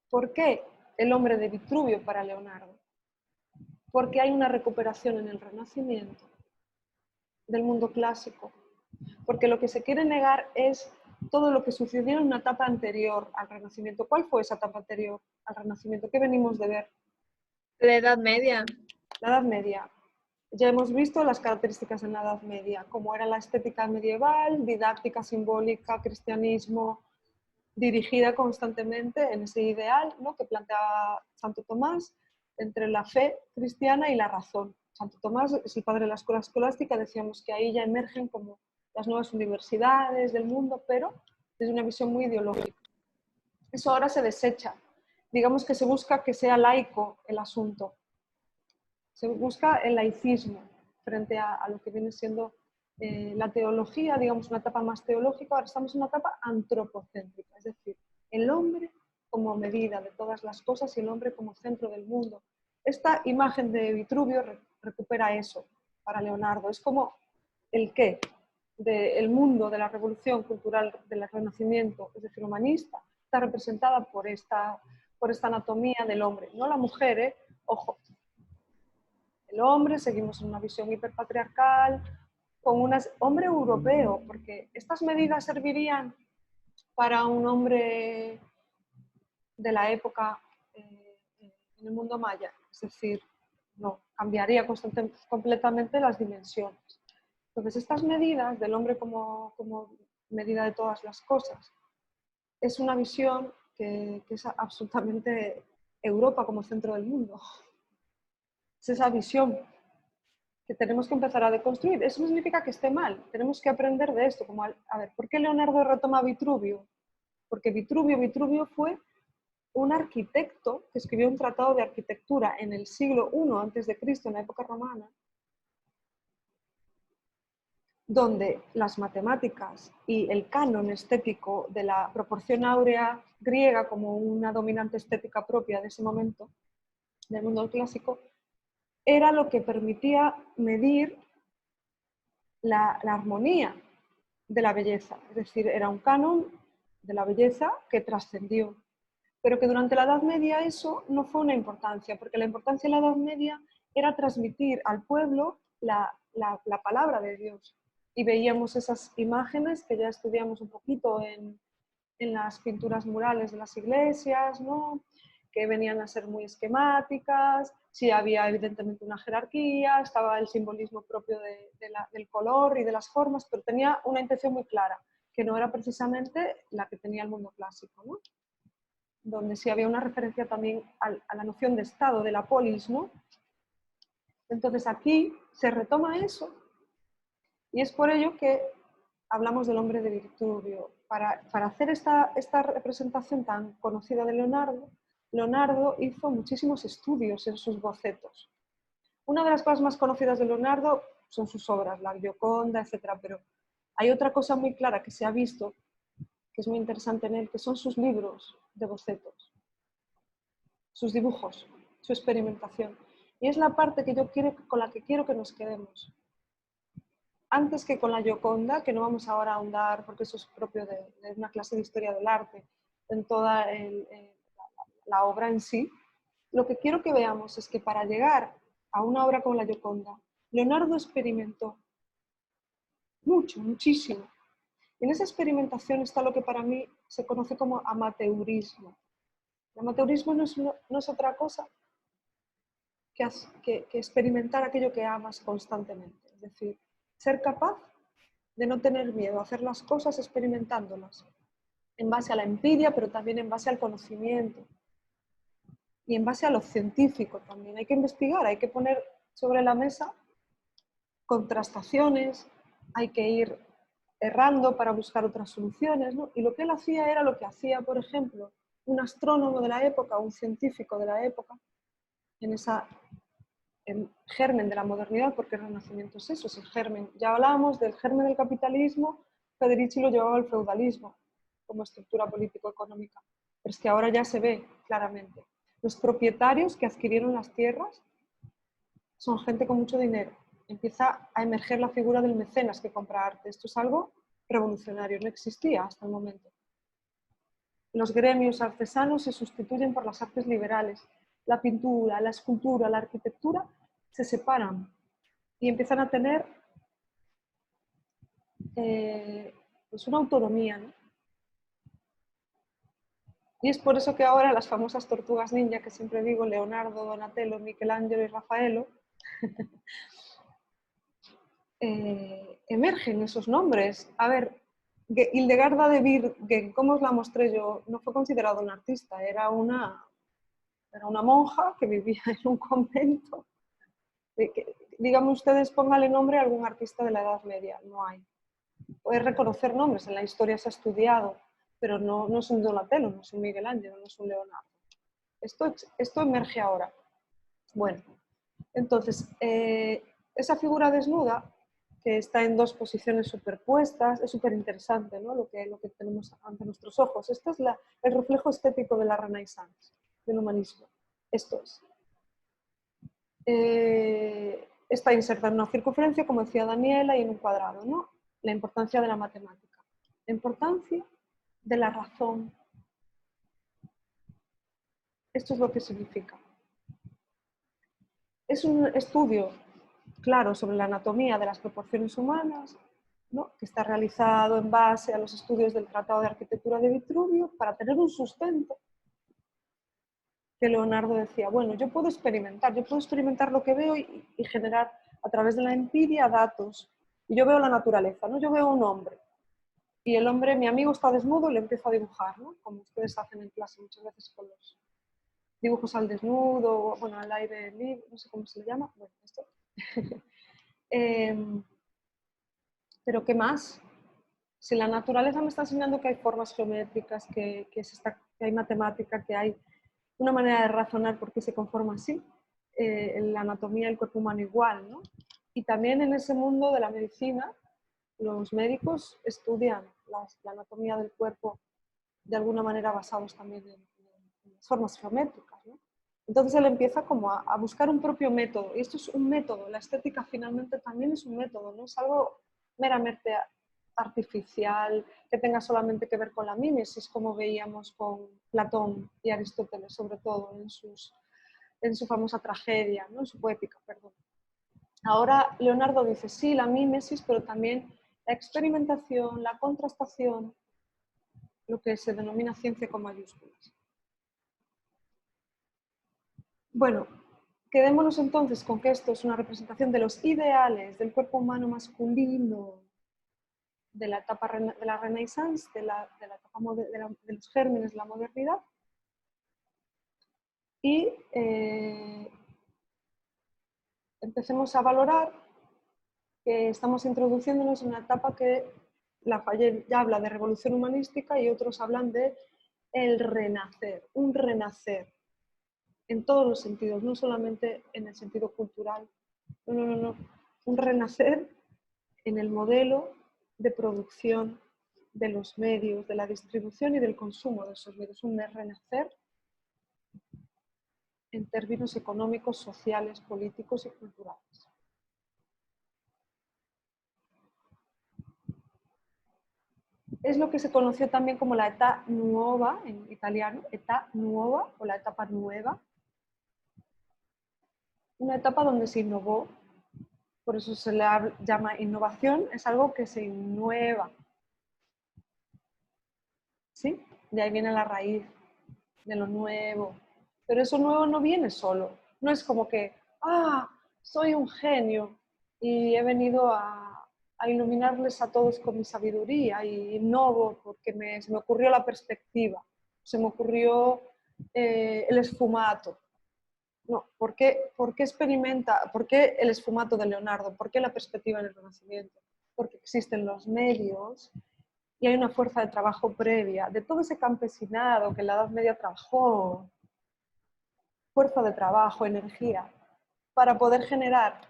¿Por qué el hombre de Vitruvio para Leonardo? Porque hay una recuperación en el Renacimiento del mundo clásico. Porque lo que se quiere negar es todo lo que sucedió en una etapa anterior al Renacimiento. ¿Cuál fue esa etapa anterior al Renacimiento? ¿Qué venimos de ver? La Edad Media. La Edad Media. Ya hemos visto las características en la Edad Media, como era la estética medieval, didáctica, simbólica, cristianismo, dirigida constantemente en ese ideal, ¿no?, que planteaba Santo Tomás entre la fe cristiana y la razón. Santo Tomás es el padre de la escuela escolástica, decíamos que ahí ya emergen como las nuevas universidades del mundo, pero desde una visión muy ideológica. Eso ahora se desecha. Digamos que se busca que sea laico el asunto. Se busca el laicismo frente a lo que viene siendo la teología, digamos una etapa más teológica. Ahora estamos en una etapa antropocéntrica, es decir, el hombre como medida de todas las cosas y el hombre como centro del mundo. Esta imagen de Vitruvio recupera eso para Leonardo. Es como el qué del mundo de la revolución cultural del Renacimiento, es decir, humanista, está representada por esta anatomía del hombre, no la mujer, ojo. El hombre, seguimos en una visión hiperpatriarcal, con un hombre europeo, porque estas medidas servirían para un hombre de la época en el mundo maya, es decir, no, cambiaría completamente las dimensiones. Entonces, estas medidas del hombre como medida de todas las cosas es una visión que es absolutamente Europa como centro del mundo. Es esa visión que tenemos que empezar a deconstruir. Eso no significa que esté mal, tenemos que aprender de esto. Como, a ver, ¿por qué Leonardo retoma Vitruvio? Porque Vitruvio fue un arquitecto que escribió un tratado de arquitectura en el siglo I a.C., en la época romana, donde las matemáticas y el canon estético de la proporción áurea griega como una dominante estética propia de ese momento, del mundo clásico, era lo que permitía medir la armonía de la belleza. Es decir, era un canon de la belleza que trascendió. Pero que durante la Edad Media eso no fue una importancia, porque la importancia en la Edad Media era transmitir al pueblo la palabra de Dios. Y veíamos esas imágenes que ya estudiamos un poquito en las pinturas murales de las iglesias, ¿no?, que venían a ser muy esquemáticas, sí había evidentemente una jerarquía, estaba el simbolismo propio del color y de las formas, pero tenía una intención muy clara, que no era precisamente la que tenía el mundo clásico, ¿no?, donde sí había una referencia también a la noción de Estado, de la polis, ¿no? Entonces aquí se retoma eso y es por ello que hablamos del hombre de Vitruvio. Para hacer esta representación tan conocida de Leonardo hizo muchísimos estudios en sus bocetos. Una de las cosas más conocidas de Leonardo son sus obras, la Gioconda, etc. Pero hay otra cosa muy clara que se ha visto, que es muy interesante en él, que son sus libros de bocetos, sus dibujos, su experimentación. Y es la parte que con la que quiero que nos quedemos. Antes que con la Gioconda, que no vamos ahora a ahondar porque eso es propio de una clase de historia del arte, en toda la obra en sí, lo que quiero que veamos es que para llegar a una obra como la Gioconda, Leonardo experimentó mucho, muchísimo. Y en esa experimentación está lo que para mí se conoce como amateurismo. El amateurismo no es otra cosa que experimentar aquello que amas constantemente. Es decir, ser capaz de no tener miedo a hacer las cosas experimentándolas, en base a la empiria, pero también en base al conocimiento y en base a lo científico también. Hay que investigar, hay que poner sobre la mesa contrastaciones, hay que ir errando para buscar otras soluciones, ¿no? Y lo que él hacía era lo que hacía, por ejemplo, un astrónomo de la época, un científico de la época, en germen de la modernidad, porque el Renacimiento es eso, es el germen. Ya hablábamos del germen del capitalismo, Federici lo llevaba al feudalismo como estructura político-económica, pero es que ahora ya se ve claramente. Los propietarios que adquirieron las tierras son gente con mucho dinero. Empieza a emerger la figura del mecenas que compra arte. Esto es algo revolucionario, no existía hasta el momento. los gremios artesanos se sustituyen por las artes liberales. La pintura, la escultura, la arquitectura se separan y empiezan a tener pues una autonomía, ¿no? Y es por eso que ahora las famosas tortugas ninja, que siempre digo, Leonardo, Donatello, Michelangelo y Rafaelo, emergen esos nombres. A ver, Hildegarda de Bingen, ¿cómo os la mostré yo? No fue considerada una artista, era una monja que vivía en un convento. Díganme ustedes, póngale nombre a algún artista de la Edad Media, no hay. Puedes reconocer nombres, en la historia se ha estudiado, pero no es un Donatello, no es un Miguel Ángel, no es un Leonardo. Esto emerge ahora. Bueno, entonces, esa figura desnuda, que está en dos posiciones superpuestas, es súper interesante, ¿no? Lo que tenemos ante nuestros ojos. Esto es el reflejo estético de la Renaissance, del humanismo. Esto es. Está inserta en una circunferencia, como decía Daniela, y en un cuadrado, ¿no? La importancia de la matemática. La importancia de la razón. Esto es lo que significa. Es un estudio claro sobre la anatomía de las proporciones humanas, ¿no? Que está realizado en base a los estudios del Tratado de Arquitectura de Vitruvio para tener un sustento que Leonardo decía, bueno, yo puedo experimentar lo que veo y generar a través de la empiria datos. Y yo veo la naturaleza, ¿no? Yo veo un hombre. Y el hombre, mi amigo está desnudo y le empiezo a dibujar, ¿no? Como ustedes hacen en clase muchas veces con los dibujos al desnudo, bueno, al aire libre, no sé cómo se le llama. Bueno, esto. Pero ¿qué más? Si la naturaleza me está enseñando que hay formas geométricas, que hay matemática, que hay una manera de razonar por qué se conforma así, en la anatomía del cuerpo humano igual, ¿no? Y también en ese mundo de la medicina, los médicos estudian la anatomía del cuerpo de alguna manera basados también en las formas geométricas, ¿no? Entonces él empieza como a buscar un propio método, y esto es un método, la estética finalmente también es un método, no es algo meramente artificial, que tenga solamente que ver con la mímesis, como veíamos con Platón y Aristóteles, sobre todo en su famosa tragedia, ¿no? En su poética, perdón. Ahora Leonardo dice, sí, la mímesis, pero también la experimentación, la contrastación, lo que se denomina ciencia con mayúsculas. Bueno, quedémonos entonces con que esto es una representación de los ideales del cuerpo humano masculino de la etapa de la Renaissance, de los gérmenes de la modernidad. Y empecemos a valorar que estamos introduciéndonos en una etapa que Lafayette ya habla de revolución humanística y otros hablan de el renacer, un renacer en todos los sentidos, no solamente en el sentido cultural, no, un renacer en el modelo de producción de los medios, de la distribución y del consumo de esos medios, un renacer en términos económicos, sociales, políticos y culturales. Es lo que se conoció también como la età nuova, en italiano, età nuova o la etapa nueva. Una etapa donde se innovó, por eso se le llama innovación, es algo que se innueva. ¿Sí? De ahí viene la raíz de lo nuevo. Pero eso nuevo no viene solo. No es como que, soy un genio y he venido a iluminarles a todos con mi sabiduría y innovo porque se me ocurrió la perspectiva, se me ocurrió el esfumato. No, ¿por qué experimenta? ¿Por qué el esfumato de Leonardo? ¿Por qué la perspectiva en el Renacimiento? Porque existen los medios y hay una fuerza de trabajo previa de todo ese campesinado que en la Edad Media trabajó, fuerza de trabajo, energía, para poder generar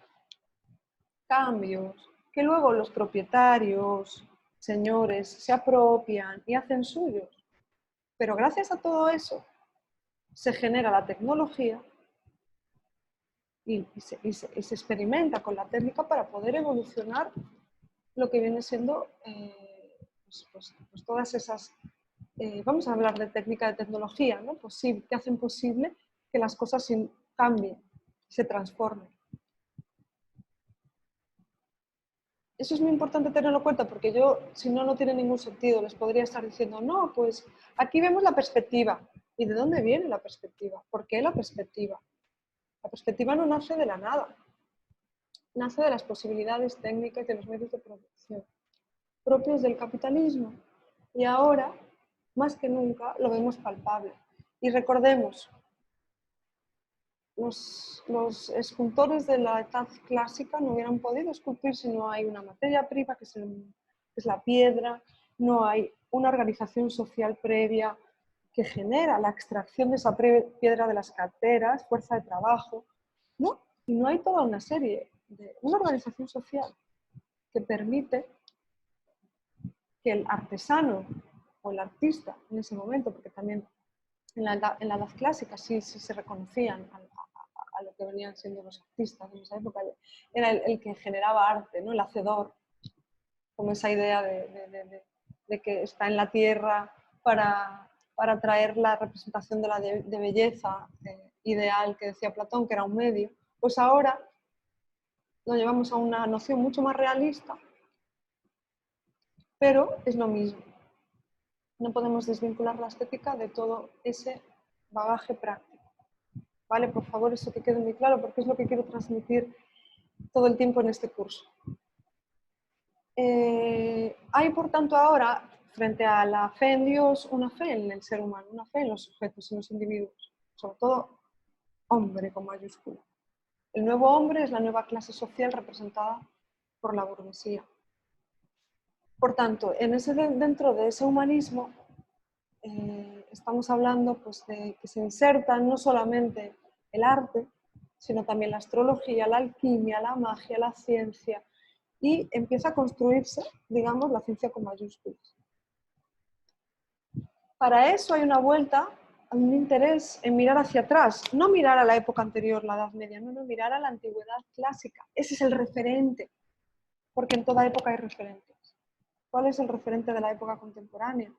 cambios que luego los propietarios, señores, se apropian y hacen suyos. Pero gracias a todo eso se genera la tecnología y se experimenta con la técnica para poder evolucionar lo que viene siendo pues todas esas vamos a hablar de técnica de tecnología, ¿no? Que hacen posible que las cosas cambien, se transformen. Eso es muy importante tenerlo en cuenta porque yo, si no, no tiene ningún sentido. Les podría estar diciendo, no, pues aquí vemos la perspectiva. ¿Y de dónde viene la perspectiva? ¿Por qué la perspectiva? La perspectiva no nace de la nada. Nace de las posibilidades técnicas y de los medios de producción propios del capitalismo. Y ahora, más que nunca, lo vemos palpable. Y recordemos, los escultores de la edad clásica no hubieran podido esculpir si no hay una materia prima, que es la piedra, no hay una organización social previa que genera la extracción de esa piedra de las canteras, fuerza de trabajo, ¿no? Y no hay toda una serie de una organización social que permite que el artesano o el artista en ese momento, porque también en la edad clásica sí se reconocían a lo que venían siendo los artistas en esa época, era el que generaba arte, ¿no? El hacedor, como esa idea de que está en la tierra para traer la representación de belleza ideal que decía Platón, que era un medio. Pues ahora lo llevamos a una noción mucho más realista, pero es lo mismo. No podemos desvincular la estética de todo ese bagaje práctico. ¿Vale? Por favor, eso que quede muy claro, porque es lo que quiero transmitir todo el tiempo en este curso. Hay, por tanto, ahora, frente a la fe en Dios, una fe en el ser humano, una fe en los sujetos, en los individuos, sobre todo hombre con mayúscula. El nuevo hombre es la nueva clase social representada por la burguesía. Por tanto, dentro de ese humanismo, estamos hablando pues, de que se insertan no solamente el arte, sino también la astrología, la alquimia, la magia, la ciencia, y empieza a construirse, digamos, la ciencia con mayúsculas. Para eso hay una vuelta, hay un interés en mirar hacia atrás, no mirar a la época anterior, la Edad Media, no, mirar a la antigüedad clásica. Ese es el referente, porque en toda época hay referentes. ¿Cuál es el referente de la época contemporánea?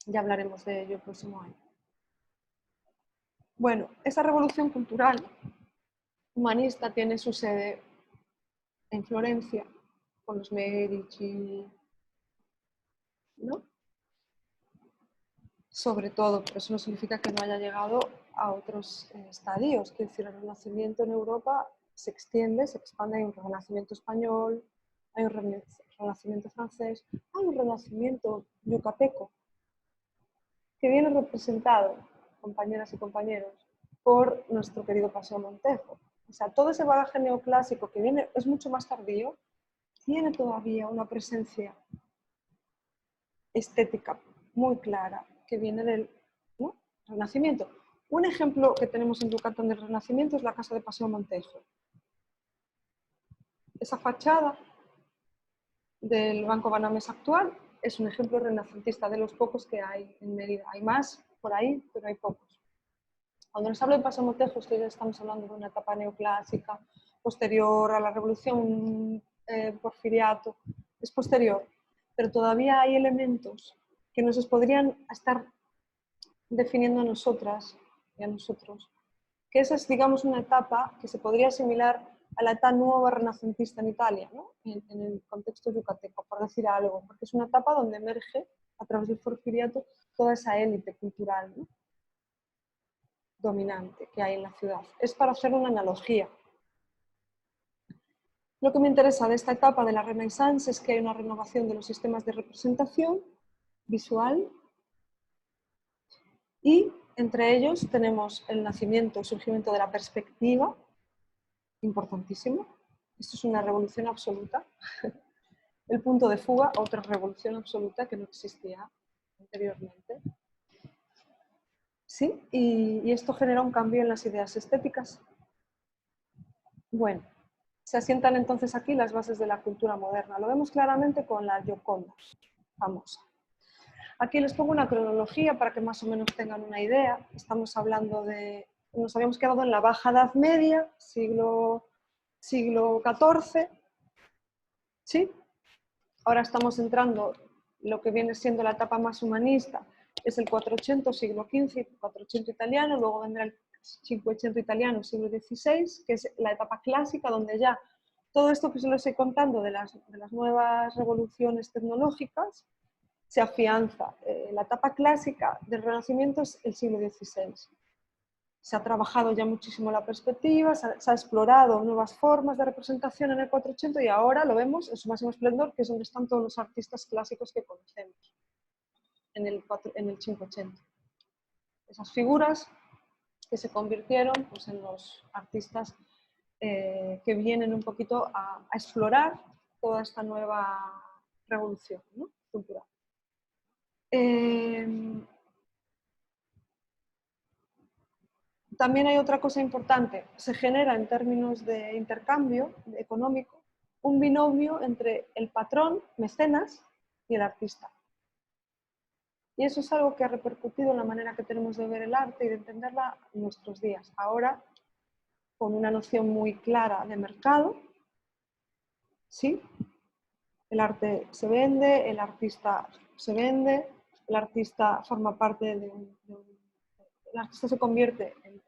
Ya hablaremos de ello el próximo año. Bueno, esa revolución cultural humanista tiene su sede en Florencia, con los Medici, ¿no? Sobre todo, pero eso no significa que no haya llegado a otros estadios. Quiero decir, el Renacimiento en Europa se extiende, se expande, hay un Renacimiento español, hay un Renacimiento francés, hay un Renacimiento yucateco, que viene representado, compañeras y compañeros, por nuestro querido Paseo Montejo. O sea, todo ese bagaje neoclásico que viene, es mucho más tardío, tiene todavía una presencia estética muy clara que viene del, ¿no?, Renacimiento. Un ejemplo que tenemos en Yucatán del Renacimiento es la casa de Paseo Montejo. Esa fachada del Banco Banamex actual es un ejemplo renacentista de los pocos que hay en Mérida. Hay más por ahí, pero hay pocos. Cuando nos hablo de Paseo Montejo, es que ya estamos hablando de una etapa neoclásica, posterior a la Revolución Porfiriato, es posterior, pero todavía hay elementos que nos podrían estar definiendo a nosotras y a nosotros, que esa es, digamos, una etapa que se podría asimilar a la etapa nueva renacentista en Italia, ¿no?, en el contexto yucateco, por decir algo, porque es una etapa donde emerge, a través del Porfiriato, toda esa élite cultural, ¿no?, dominante que hay en la ciudad. Es para hacer una analogía. Lo que me interesa de esta etapa de la Renaissance es que hay una renovación de los sistemas de representación visual y entre ellos tenemos el nacimiento, el surgimiento de la perspectiva, importantísimo. Esto es una revolución absoluta. El punto de fuga, otra revolución absoluta que no existía anteriormente. Sí, y esto genera un cambio en las ideas estéticas. Bueno, se asientan entonces aquí las bases de la cultura moderna. Lo vemos claramente con la Gioconda, famosa. Aquí les pongo una cronología para que más o menos tengan una idea. Estamos hablando de... Nos habíamos quedado en la Baja Edad Media, siglo XIV, ¿sí? Ahora estamos entrando lo que viene siendo la etapa más humanista, es el 400, siglo XV, 400 italiano, luego vendrá el 500 italiano, siglo XVI, que es la etapa clásica, donde ya todo esto que se lo estoy contando de las nuevas revoluciones tecnológicas se afianza. La etapa clásica del Renacimiento es el siglo XVI. Se ha trabajado ya muchísimo la perspectiva, se ha explorado nuevas formas de representación en el 480 y ahora lo vemos en su máximo esplendor, que es donde están todos los artistas clásicos que conocemos, en el 580. Esas figuras que se convirtieron pues, en los artistas que vienen un poquito a explorar toda esta nueva revolución, ¿no?, cultural. También hay otra cosa importante, se genera en términos de intercambio económico un binomio entre el patrón, mecenas, y el artista. Y eso es algo que ha repercutido en la manera que tenemos de ver el arte y de entenderla en nuestros días. Ahora, con una noción muy clara de mercado, ¿sí? El arte se vende, el artista se vende, el artista forma parte el artista se convierte en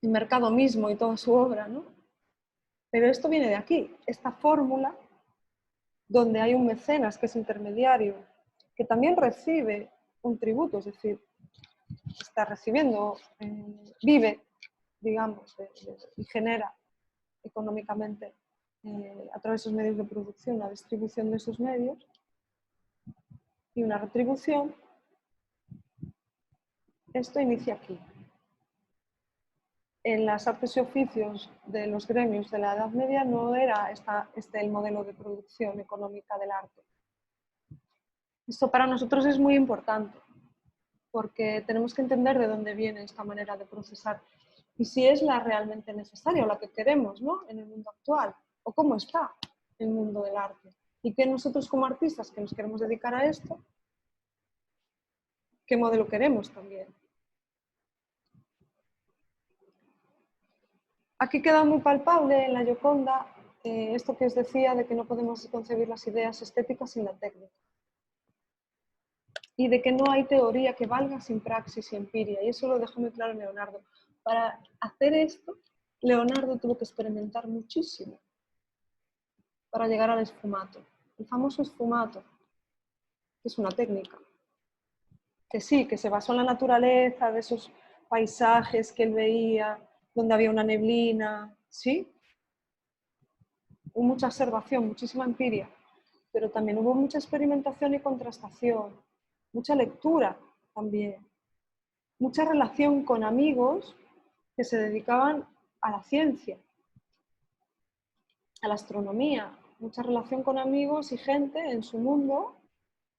el mercado mismo y toda su obra, ¿no? Pero esto viene de aquí, esta fórmula donde hay un mecenas que es intermediario, que también recibe un tributo, es decir, está recibiendo, vive, digamos, y genera económicamente a través de esos medios de producción la distribución de esos medios y una retribución. Esto inicia aquí. En las artes y oficios de los gremios de la Edad Media no era el modelo de producción económica del arte. Esto para nosotros es muy importante, porque tenemos que entender de dónde viene esta manera de procesar y si es la realmente necesaria o la que queremos, ¿no?, en el mundo actual, o cómo está el mundo del arte. Y que nosotros como artistas que nos queremos dedicar a esto, ¿qué modelo queremos también? Aquí queda muy palpable en la Gioconda esto que os decía de que no podemos concebir las ideas estéticas sin la técnica. Y de que no hay teoría que valga sin praxis y empiria. Y eso lo dejó muy claro Leonardo. Para hacer esto, Leonardo tuvo que experimentar muchísimo para llegar al esfumato. El famoso esfumato, que es una técnica. Que sí, que se basó en la naturaleza, de esos paisajes que él veía, donde había una neblina, ¿sí? Hubo mucha observación, muchísima empiria, pero también hubo mucha experimentación y contrastación, mucha lectura también, mucha relación con amigos que se dedicaban a la ciencia, a la astronomía, mucha relación con amigos y gente en su mundo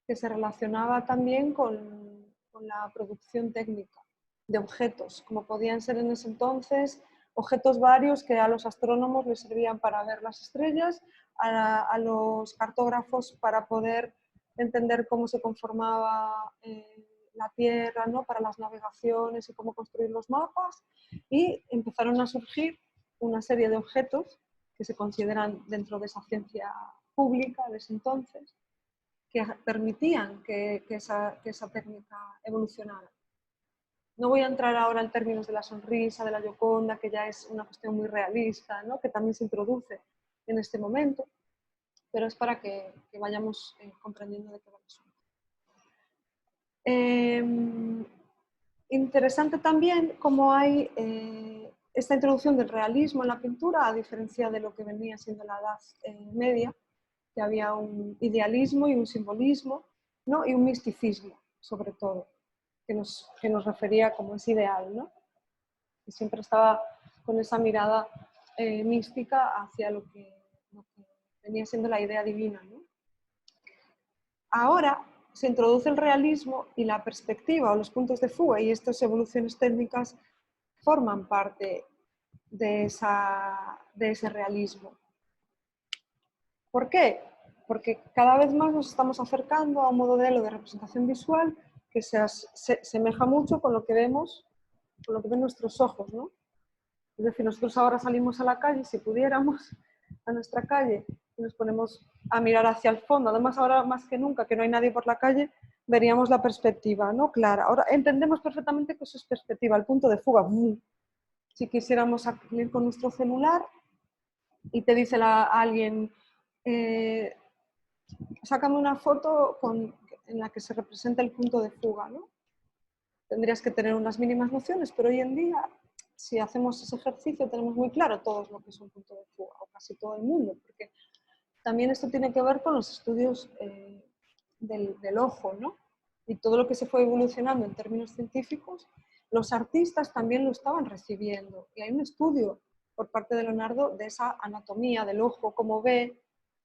que se relacionaba también con la producción técnica de objetos, como podían ser en ese entonces objetos varios que a los astrónomos les servían para ver las estrellas, a los cartógrafos para poder entender cómo se conformaba la Tierra, ¿no?, para las navegaciones y cómo construir los mapas, y empezaron a surgir una serie de objetos que se consideran dentro de esa ciencia pública de ese entonces, que permitían que esa técnica evolucionara. No voy a entrar ahora en términos de la sonrisa, de la Gioconda, que ya es una cuestión muy realista, ¿no?, que también se introduce en este momento, pero es para que vayamos comprendiendo de qué va el asunto. Interesante también cómo hay esta introducción del realismo en la pintura, a diferencia de lo que venía siendo la Edad Media, que había un idealismo y un simbolismo, ¿no?, y un misticismo, sobre todo, que nos refería como ese ideal, ¿no?, que siempre estaba con esa mirada mística hacia lo que venía siendo la idea divina, ¿no? Ahora se introduce el realismo y la perspectiva o los puntos de fuga, y estas evoluciones técnicas forman parte de ese realismo. ¿Por qué? Porque cada vez más nos estamos acercando a un modelo de representación visual que se asemeja mucho con lo que vemos, con lo que ven nuestros ojos, ¿no? Es decir, nosotros ahora salimos a la calle, si pudiéramos, a nuestra calle, y nos ponemos a mirar hacia el fondo. Además, ahora más que nunca, que no hay nadie por la calle, veríamos la perspectiva, ¿no? Clara. Ahora entendemos perfectamente que eso es perspectiva, el punto de fuga. Si quisiéramos salir con nuestro celular y te dice alguien, sácame una foto en la que se representa el punto de fuga, ¿no? Tendrías que tener unas mínimas nociones, pero hoy en día, si hacemos ese ejercicio, tenemos muy claro todos lo que es un punto de fuga, o casi todo el mundo, porque también esto tiene que ver con los estudios del ojo, ¿no? Y todo lo que se fue evolucionando en términos científicos, los artistas también lo estaban recibiendo. Y hay un estudio por parte de Leonardo de esa anatomía del ojo, cómo ve,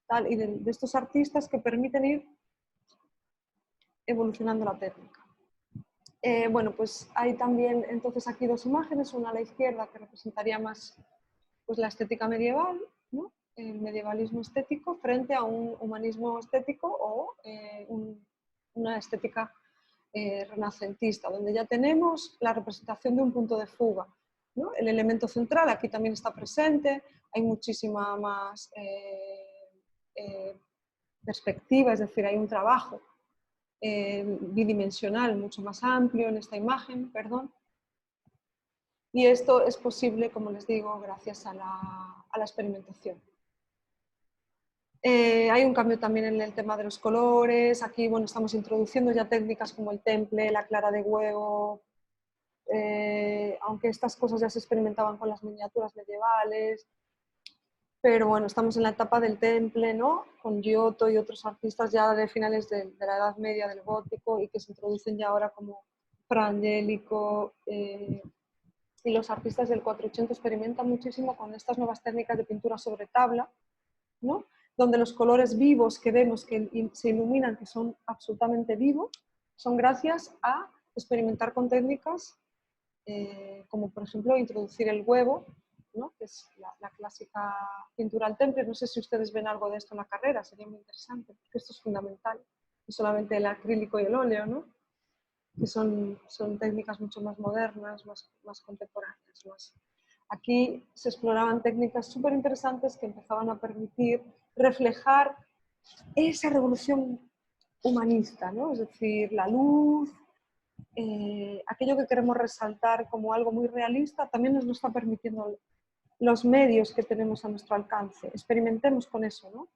tal, y de estos artistas que permiten ir evolucionando la técnica. Bueno, pues hay también entonces aquí dos imágenes, una a la izquierda que representaría más pues, la estética medieval, ¿no? El medievalismo estético frente a un humanismo estético o una estética renacentista, donde ya tenemos la representación de un punto de fuga, ¿no? El elemento central aquí también está presente, hay muchísima más perspectiva, es decir, hay un trabajo bidimensional mucho más amplio en esta imagen, perdón. Y esto es posible, como les digo, gracias a la experimentación. Hay un cambio también en el tema de los colores. Aquí bueno, estamos introduciendo ya técnicas como el temple, la clara de huevo, aunque estas cosas ya se experimentaban con las miniaturas medievales. Pero bueno, estamos en la etapa del temple, ¿no? Con Giotto y otros artistas ya de finales de la Edad Media, del gótico, y que se introducen ya ahora como Fra Angelico, y los artistas del 480 experimentan muchísimo con estas nuevas técnicas de pintura sobre tabla, ¿no? Donde los colores vivos que vemos que se iluminan, que son absolutamente vivos, son gracias a experimentar con técnicas como por ejemplo introducir el huevo, ¿no? Que es la clásica pintura al temple. No sé si ustedes ven algo de esto en la carrera, sería muy interesante, porque esto es fundamental, no solamente el acrílico y el óleo, ¿no? Que son técnicas mucho más modernas, más contemporáneas. Aquí se exploraban técnicas súper interesantes que empezaban a permitir reflejar esa revolución humanista, ¿no? Es decir, la luz, aquello que queremos resaltar como algo muy realista, también nos lo está permitiendo los medios que tenemos a nuestro alcance. Experimentemos con eso, ¿no?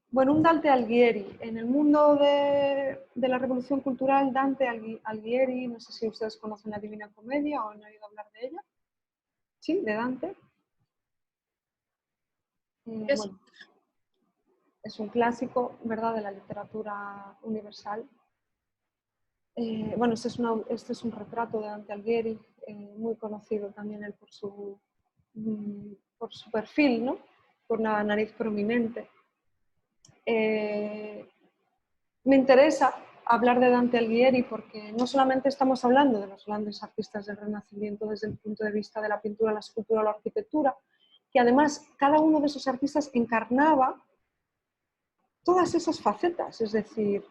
Bueno, un Dante Alighieri. En el mundo de la revolución cultural, Dante Alighieri, no sé si ustedes conocen la Divina Comedia o han oído hablar de ella. ¿Sí? ¿De Dante? Bueno, es un clásico, ¿verdad?, de la literatura universal. Bueno, este es un retrato de Dante Alighieri, muy conocido también él por su perfil, ¿no? Por una nariz prominente. Me interesa hablar de Dante Alighieri porque no solamente estamos hablando de los grandes artistas del Renacimiento desde el punto de vista de la pintura, la escultura o la arquitectura, que además cada uno de esos artistas encarnaba todas esas facetas, es decir,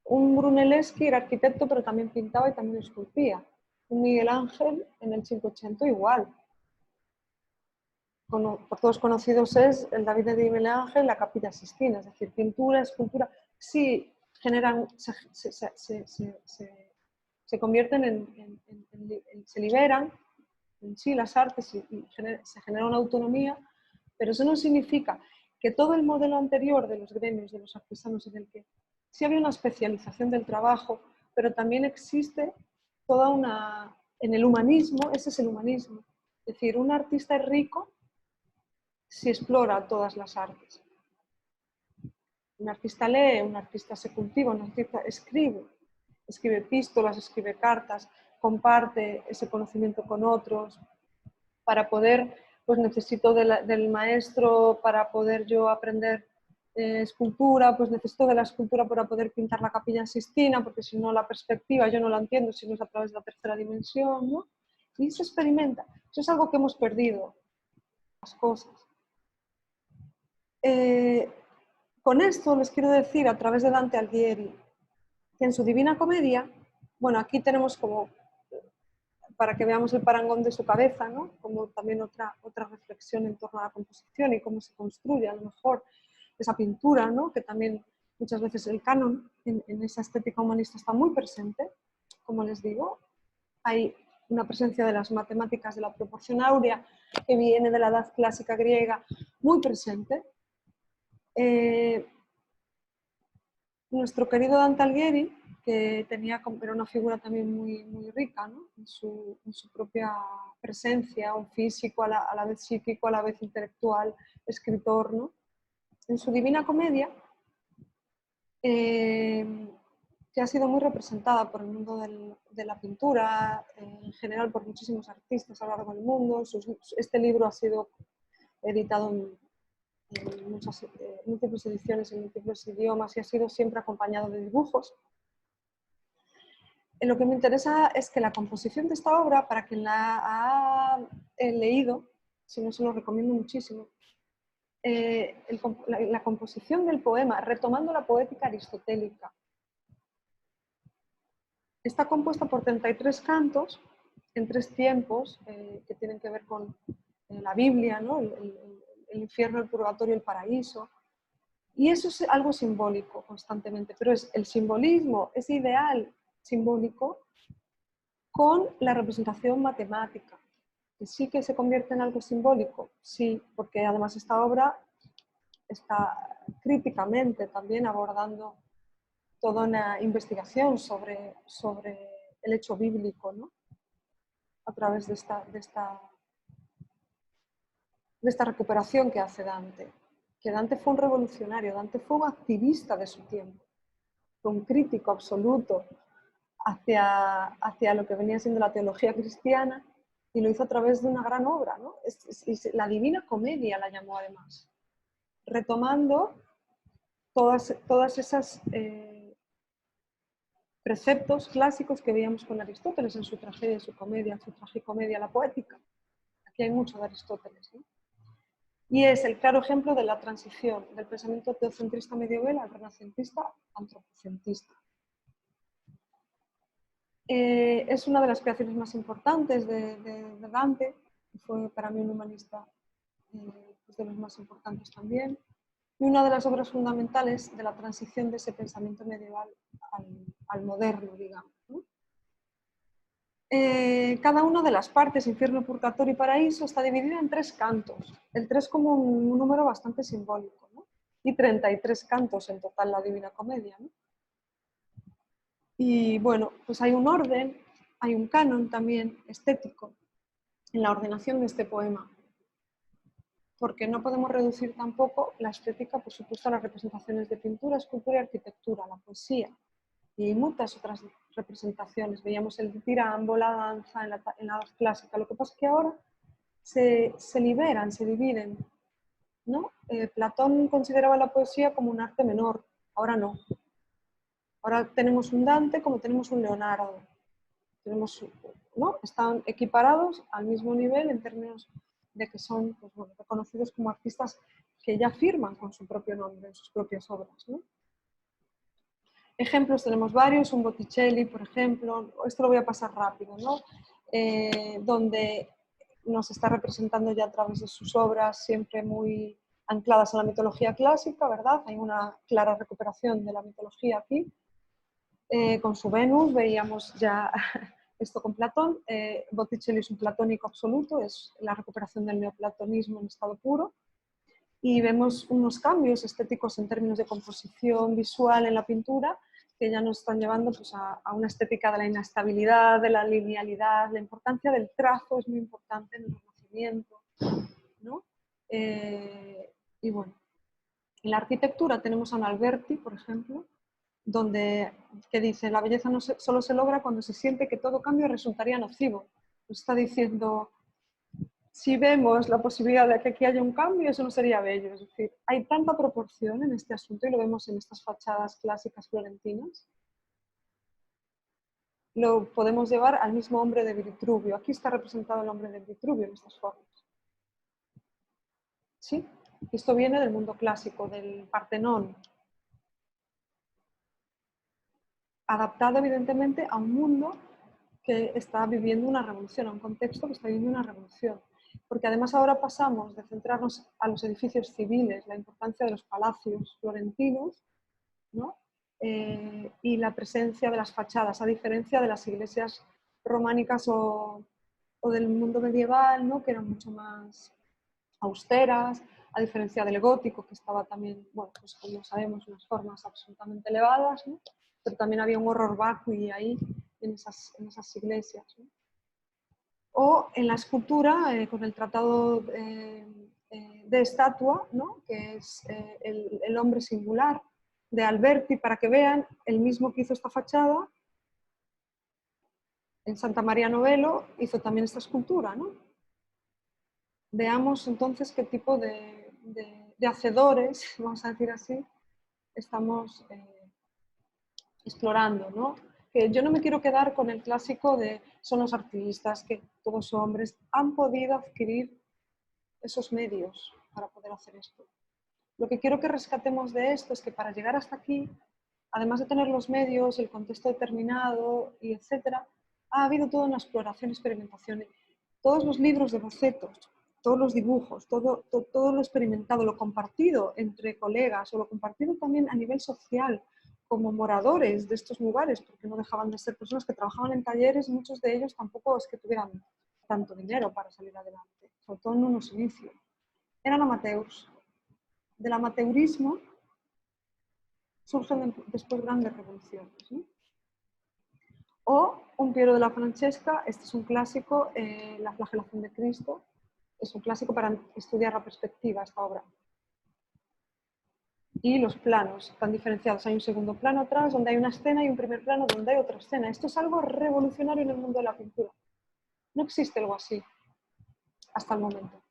un Brunelleschi era arquitecto pero también pintaba y también esculpía, un Miguel Ángel en el 580 igual. Por todos conocidos es el David de Miguel Ángel, la Capilla Sistina, es decir, pintura, escultura, sí generan, se convierten se liberan en sí las artes y se genera una autonomía, pero eso no significa que todo el modelo anterior de los gremios, de los artesanos, en el que sí había una especialización del trabajo, pero también existe toda una... En el humanismo, ese es el humanismo. Es decir, un artista es rico si explora todas las artes. Un artista lee, un artista se cultiva, un artista escribe epístolas, escribe cartas, comparte ese conocimiento con otros. Para poder, pues necesito del maestro para poder yo aprender escultura, pues necesito de la escultura para poder pintar la Capilla Sistina, porque si no la perspectiva yo no la entiendo, si no es a través de la tercera dimensión, ¿no? Y se experimenta. Eso es algo que hemos perdido, las cosas. Con esto les quiero decir, a través de Dante Alighieri, que en su Divina Comedia, bueno, aquí tenemos como para que veamos el parangón de su cabeza, ¿no? Como también otra reflexión en torno a la composición y cómo se construye a lo mejor esa pintura, ¿no? Que también muchas veces el canon en esa estética humanista está muy presente, como les digo. Hay una presencia de las matemáticas de la proporción áurea que viene de la edad clásica griega muy presente. Nuestro querido Dante Alighieri, que era una figura también muy rica, ¿no? en su propia presencia, un físico, a la vez psíquico, a la vez intelectual, escritor, ¿no? En su Divina Comedia, que ha sido muy representada por el mundo de la pintura, en general por muchísimos artistas a lo largo del mundo. Este libro ha sido editado en múltiples ediciones en múltiples idiomas y ha sido siempre acompañado de dibujos. Lo que me interesa es que la composición de esta obra, para quien la ha leído, si no se lo recomiendo muchísimo, la composición del poema, retomando la poética aristotélica, está compuesta por 33 cantos en 3 tiempos que tienen que ver con la Biblia, ¿no? El infierno, el purgatorio, el paraíso. Y eso es algo simbólico constantemente, pero es el simbolismo, ese ideal simbólico con la representación matemática, que sí que se convierte en algo simbólico, sí, porque además esta obra está críticamente también abordando toda una investigación sobre el hecho bíblico, ¿no? A través de esta recuperación que hace Dante. Que Dante fue un revolucionario, Dante fue un activista de su tiempo, fue un crítico absoluto hacia lo que venía siendo la teología cristiana y lo hizo a través de una gran obra, ¿no? La Divina Comedia la llamó además, retomando todas esas preceptos clásicos que veíamos con Aristóteles en su tragedia, en su comedia, en su tragicomedia, la poética. Aquí hay mucho de Aristóteles, ¿no? Y es el claro ejemplo de la transición del pensamiento teocentrista medieval al renacentista antropocentista. Es una de las creaciones más importantes de Dante, que fue para mí un humanista de los más importantes también, y una de las obras fundamentales de la transición de ese pensamiento medieval al moderno, digamos, ¿no? Cada una de las partes, infierno, purgatorio y paraíso, está dividida en 3 cantos. El 3 como un número bastante simbólico, ¿no? Y 33 cantos en total la Divina Comedia, ¿no? Y bueno, pues hay un orden, hay un canon también estético en la ordenación de este poema, porque no podemos reducir tampoco la estética, por supuesto, a las representaciones de pintura, escultura y arquitectura, la poesía y muchas otras representaciones. Veíamos el dirambo, la danza en la edad clásica. Lo que pasa es que ahora se liberan, se dividen, ¿no? Platón consideraba la poesía como un arte menor, ahora no. Ahora tenemos un Dante como tenemos un Leonardo. ¿No? Están equiparados al mismo nivel en términos de que son pues, bueno, reconocidos como artistas que ya firman con su propio nombre en sus propias obras, ¿no? Ejemplos tenemos varios, un Botticelli, por ejemplo, esto lo voy a pasar rápido, ¿no? Donde nos está representando ya a través de sus obras siempre muy ancladas a la mitología clásica, ¿verdad? Hay una clara recuperación de la mitología aquí. Con su Venus veíamos ya esto con Platón. Botticelli es un platónico absoluto, es la recuperación del neoplatonismo en estado puro. Y vemos unos cambios estéticos en términos de composición visual en la pintura que ya nos están llevando pues, a una estética de la inestabilidad, de la linealidad, la importancia del trazo es muy importante en el Renacimiento, ¿no? Y bueno, en la arquitectura tenemos a un Alberti, por ejemplo, que dice, la belleza solo se logra cuando se siente que todo cambio resultaría nocivo. Nos está diciendo, si vemos la posibilidad de que aquí haya un cambio, eso no sería bello. Es decir, hay tanta proporción en este asunto y lo vemos en estas fachadas clásicas florentinas. Lo podemos llevar al mismo hombre de Vitruvio. Aquí está representado el hombre de Vitruvio en estas formas. ¿Sí? Esto viene del mundo clásico, del Partenón, adaptado evidentemente a un mundo que está viviendo una revolución, a un contexto que está viviendo una revolución. Porque además ahora pasamos de centrarnos a los edificios civiles, la importancia de los palacios florentinos, ¿no? Y la presencia de las fachadas, a diferencia de las iglesias románicas o del mundo medieval, ¿no? Que eran mucho más austeras, a diferencia del gótico, que estaba también, bueno, pues como sabemos, unas formas absolutamente elevadas, ¿no? Pero también había un horror vacui ahí en esas iglesias, ¿no? O en la escultura, con el tratado de estatua, ¿no? Que es el hombre singular de Alberti, para que vean, el mismo que hizo esta fachada, en Santa María Novelo, hizo también esta escultura, ¿no? Veamos entonces qué tipo de hacedores, vamos a decir así, estamos explorando, ¿no? Que yo no me quiero quedar con el clásico de son los artistas, que todos son hombres, han podido adquirir esos medios para poder hacer esto. Lo que quiero que rescatemos de esto es que para llegar hasta aquí, además de tener los medios, el contexto determinado y etcétera, ha habido toda una exploración, experimentación. Todos los libros de bocetos, todos los dibujos, todo lo experimentado, lo compartido entre colegas o lo compartido también a nivel social, como moradores de estos lugares, porque no dejaban de ser personas que trabajaban en talleres, muchos de ellos tampoco es que tuvieran tanto dinero para salir adelante, sobre todo en unos inicios. Eran amateurs. Del amateurismo surgen después grandes revoluciones, ¿no? O un Piero de la Francesca, este es un clásico, La flagelación de Cristo, es un clásico para estudiar la perspectiva, esta obra. Y los planos están diferenciados, hay un segundo plano atrás donde hay una escena y un primer plano donde hay otra escena. Esto es algo revolucionario en el mundo de la pintura. No existe algo así hasta el momento.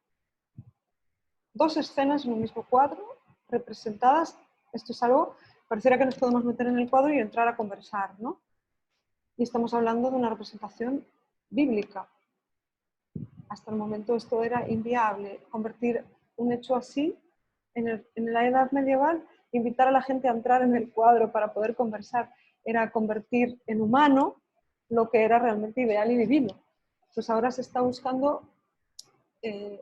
Dos escenas en un mismo cuadro representadas, esto es algo, pareciera que nos podemos meter en el cuadro y entrar a conversar, ¿no? Y estamos hablando de una representación bíblica. Hasta el momento esto era inviable, convertir un hecho así en la edad medieval, invitar a la gente a entrar en el cuadro para poder conversar, era convertir en humano lo que era realmente ideal y divino. Pues ahora se está buscando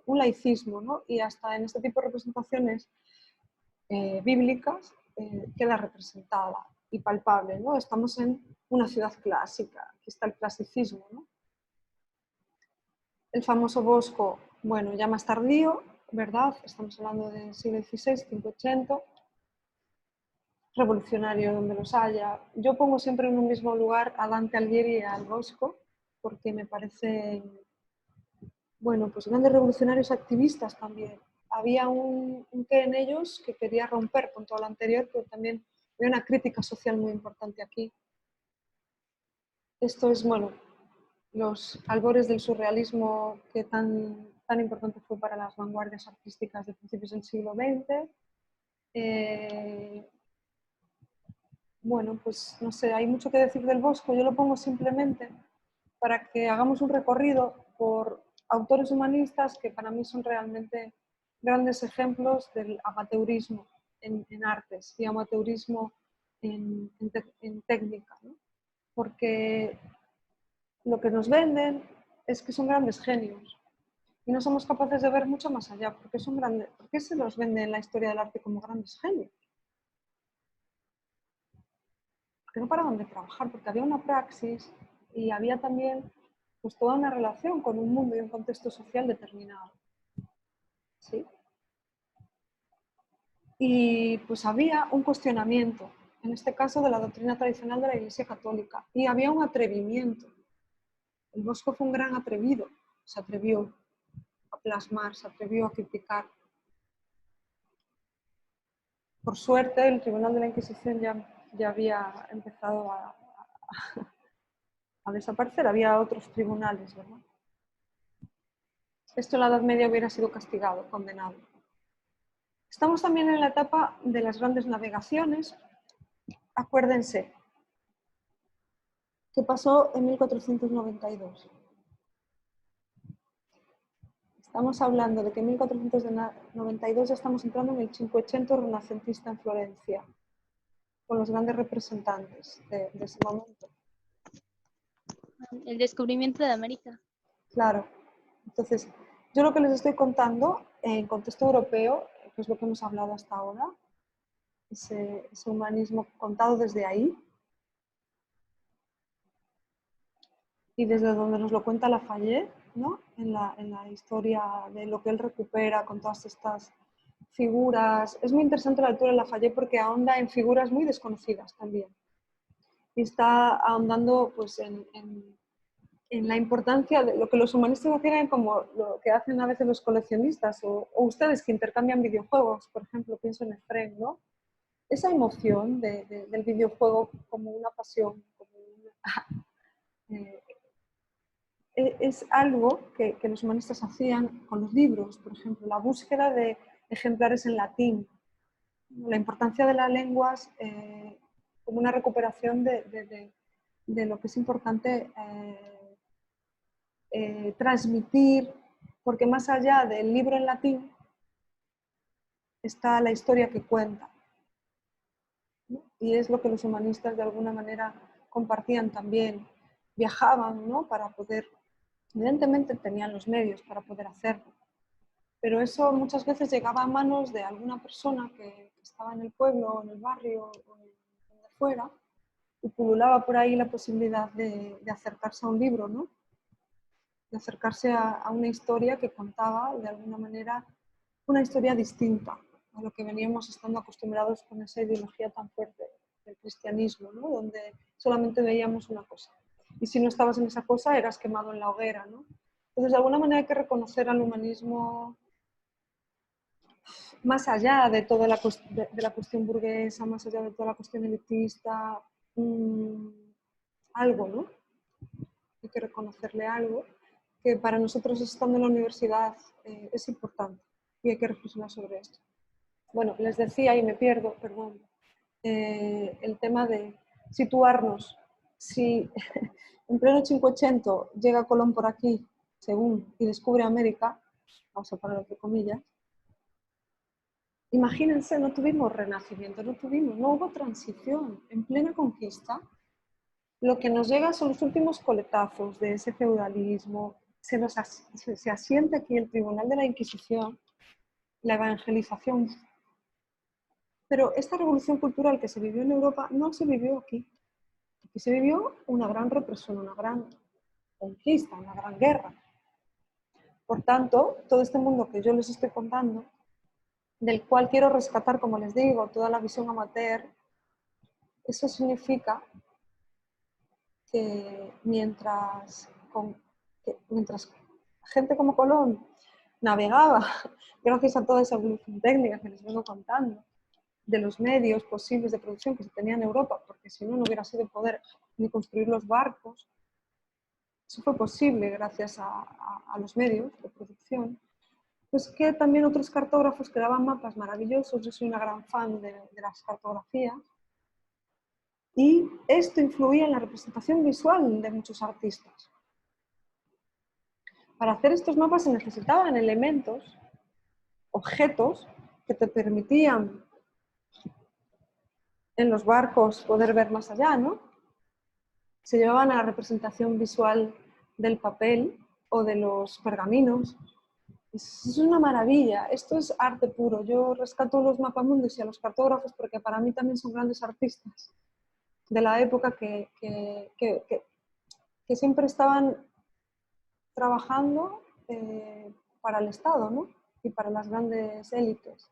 un laicismo, ¿no? Y hasta en este tipo de representaciones bíblicas queda representada y palpable, ¿no? Estamos en una ciudad clásica, aquí está el clasicismo, ¿no? El famoso Bosco, bueno, ya más tardío, ¿verdad? Estamos hablando del siglo XVI, 580, revolucionario donde los haya. Yo pongo siempre en un mismo lugar a Dante Alighieri y al Bosco, porque me parece, bueno, pues grandes revolucionarios activistas también. Había un qué en ellos que quería romper con todo lo anterior, pero también había una crítica social muy importante aquí. Esto es, bueno, los albores del surrealismo que tan importante fue para las vanguardias artísticas de principios del siglo XX. Bueno, pues no sé, hay mucho que decir del Bosco. Yo lo pongo simplemente para que hagamos un recorrido por autores humanistas que para mí son realmente grandes ejemplos del amateurismo en artes y amateurismo en técnica, ¿no? Porque lo que nos venden es que son grandes genios y no somos capaces de ver mucho más allá. ¿Por qué se los vende en la historia del arte como grandes genios? Porque no paraban de trabajar, porque había una praxis y había también pues, toda una relación con un mundo y un contexto social determinado. ¿Sí? Y pues había un cuestionamiento, en este caso de la doctrina tradicional de la Iglesia Católica, y había un atrevimiento. El Bosco fue un gran atrevido, se atrevió a plasmar, se atrevió a criticar. Por suerte, el Tribunal de la Inquisición ya había empezado a desaparecer, había otros tribunales, ¿verdad? Esto en la Edad Media hubiera sido castigado, condenado. Estamos también en la etapa de las grandes navegaciones. Acuérdense, ¿qué pasó en 1492? Estamos hablando de que en 1492 ya estamos entrando en el Cinquecento renacentista en Florencia, con los grandes representantes de ese momento. El descubrimiento de América. Claro. Entonces, yo lo que les estoy contando en contexto europeo, que es lo que hemos hablado hasta ahora, ese humanismo contado desde ahí y desde donde nos lo cuenta Lafayette, ¿no? En la historia de lo que él recupera con todas estas figuras. Es muy interesante la lectura de Lafayette porque ahonda en figuras muy desconocidas también. Y está ahondando pues, en la importancia de lo que los humanistas hacían, como lo que hacen a veces los coleccionistas o ustedes que intercambian videojuegos, por ejemplo, pienso en Efraín, ¿no? Esa emoción del videojuego como una pasión, como es algo que los humanistas hacían con los libros, por ejemplo, la búsqueda de ejemplares en latín, la importancia de las lenguas como una recuperación de lo que es importante transmitir, porque más allá del libro en latín está la historia que cuenta, ¿no? Y es lo que los humanistas de alguna manera compartían también, viajaban, ¿no? Para poder, evidentemente tenían los medios para poder hacerlo, pero eso muchas veces llegaba a manos de alguna persona que estaba en el pueblo, en el barrio, o donde fuera, y pululaba por ahí la posibilidad de acercarse a un libro, ¿no? De acercarse a una historia que contaba de alguna manera una historia distinta a lo que veníamos estando acostumbrados con esa ideología tan fuerte del cristianismo, ¿no? Donde solamente veíamos una cosa. Y si no estabas en esa cosa, eras quemado en la hoguera, ¿no? Entonces, de alguna manera hay que reconocer al humanismo más allá de toda la cuestión burguesa, más allá de toda la cuestión elitista, algo, ¿no? Hay que reconocerle algo que para nosotros estando en la universidad es importante y hay que reflexionar sobre esto. Bueno, les decía, y me pierdo, perdón, el tema de situarnos. Si en pleno 580 llega Colón por aquí, según, y descubre América, vamos a poner entre comillas, imagínense, no tuvimos renacimiento, no hubo transición. En plena conquista, lo que nos llega son los últimos coletazos de ese feudalismo, se asienta aquí el Tribunal de la Inquisición, la evangelización. Pero esta revolución cultural que se vivió en Europa no se vivió aquí. Aquí se vivió una gran represión, una gran conquista, una gran guerra. Por tanto, todo este mundo que yo les estoy contando, del cual quiero rescatar, como les digo, toda la visión amateur, eso significa que mientras gente como Colón navegaba, gracias a toda esa evolución técnica que les vengo contando, de los medios posibles de producción que se tenía en Europa, porque si no, no hubiera sido poder ni construir los barcos. Eso fue posible gracias a los medios de producción. Pues que también otros cartógrafos que daban mapas maravillosos. Yo soy una gran fan de las cartografías. Y esto influía en la representación visual de muchos artistas. Para hacer estos mapas se necesitaban elementos, objetos, que te permitían en los barcos poder ver más allá, ¿no? Se llevaban a la representación visual del papel o de los pergaminos. Es una maravilla, esto es arte puro. Yo rescato los mapamundos y a los cartógrafos porque para mí también son grandes artistas de la época que siempre estaban trabajando para el Estado, ¿no? Y para las grandes élites.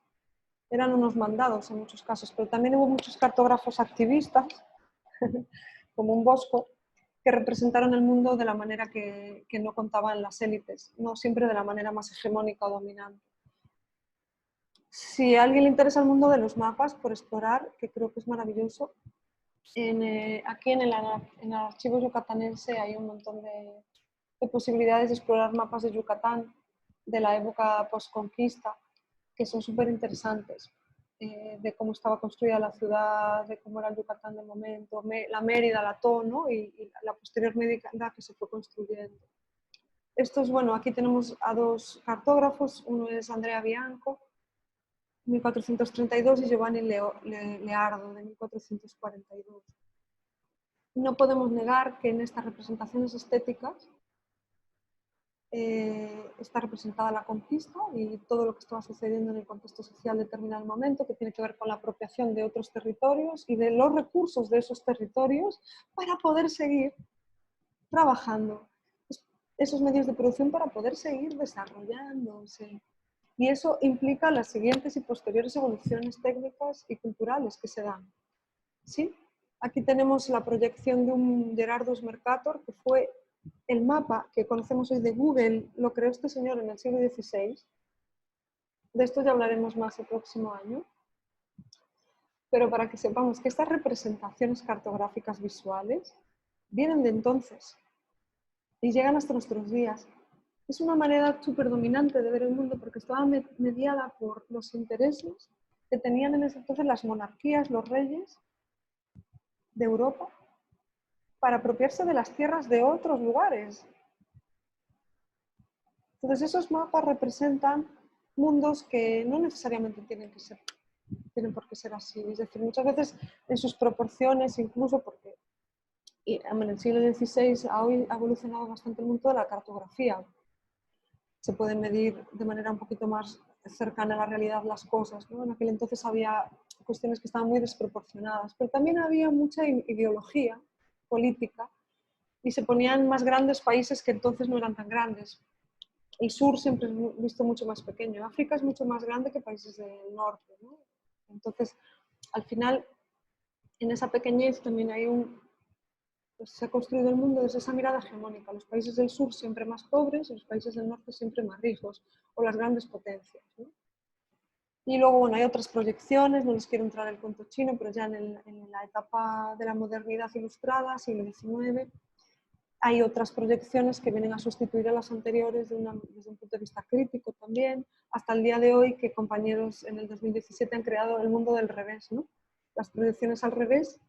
Eran unos mandados en muchos casos, pero también hubo muchos cartógrafos activistas, como un Bosco, que representaron el mundo de la manera que no contaban las élites, no siempre de la manera más hegemónica o dominante. Si a alguien le interesa el mundo de los mapas por explorar, que creo que es maravilloso, aquí en el archivo yucatanense hay un montón de posibilidades de explorar mapas de Yucatán de la época postconquista, que son súper interesantes, de cómo estaba construida la ciudad, de cómo era el Yucatán de momento, la Mérida, la Tó, ¿no? y la posterior Mérida que se fue construyendo. Esto es, bueno, aquí tenemos a dos cartógrafos, uno es Andrea Bianco, 1432, y Giovanni Leardo, de 1442. no podemos negar que en estas representaciones estéticas está representada la conquista y todo lo que estaba sucediendo en el contexto social de determinado momento, que tiene que ver con la apropiación de otros territorios y de los recursos de esos territorios para poder seguir trabajando esos medios de producción, para poder seguir desarrollándose. Y eso implica las siguientes y posteriores evoluciones técnicas y culturales que se dan. ¿Sí? Aquí tenemos la proyección de un Gerardus Mercator, que fue el mapa que conocemos hoy de Google, lo creó este señor en el siglo XVI. De esto ya hablaremos más el próximo año. Pero para que sepamos que estas representaciones cartográficas visuales vienen de entonces y llegan hasta nuestros días. Es una manera súper dominante de ver el mundo porque estaba mediada por los intereses que tenían en ese entonces las monarquías, los reyes de Europa, para apropiarse de las tierras de otros lugares. Entonces esos mapas representan mundos que no necesariamente tienen por qué ser así. Es decir, muchas veces en sus proporciones, incluso porque en el siglo XVI ha evolucionado bastante el mundo de la cartografía. Se pueden medir de manera un poquito más cercana a la realidad las cosas, ¿no? En aquel entonces había cuestiones que estaban muy desproporcionadas, pero también había mucha ideología política y se ponían más grandes países que entonces no eran tan grandes. El sur siempre es visto mucho más pequeño. África es mucho más grande que países del norte, ¿no? Entonces, al final, en esa pequeñez también hay pues se ha construido el mundo desde esa mirada hegemónica. Los países del sur siempre más pobres y los países del norte siempre más ricos, o las grandes potencias, ¿no? Y luego, bueno, hay otras proyecciones, no les quiero entrar en el cuento chino, pero ya en la etapa de la modernidad ilustrada, siglo XIX, hay otras proyecciones que vienen a sustituir a las anteriores desde un punto de vista crítico también, hasta el día de hoy que compañeros en el 2017 han creado el mundo del revés, ¿no? Las proyecciones al revés.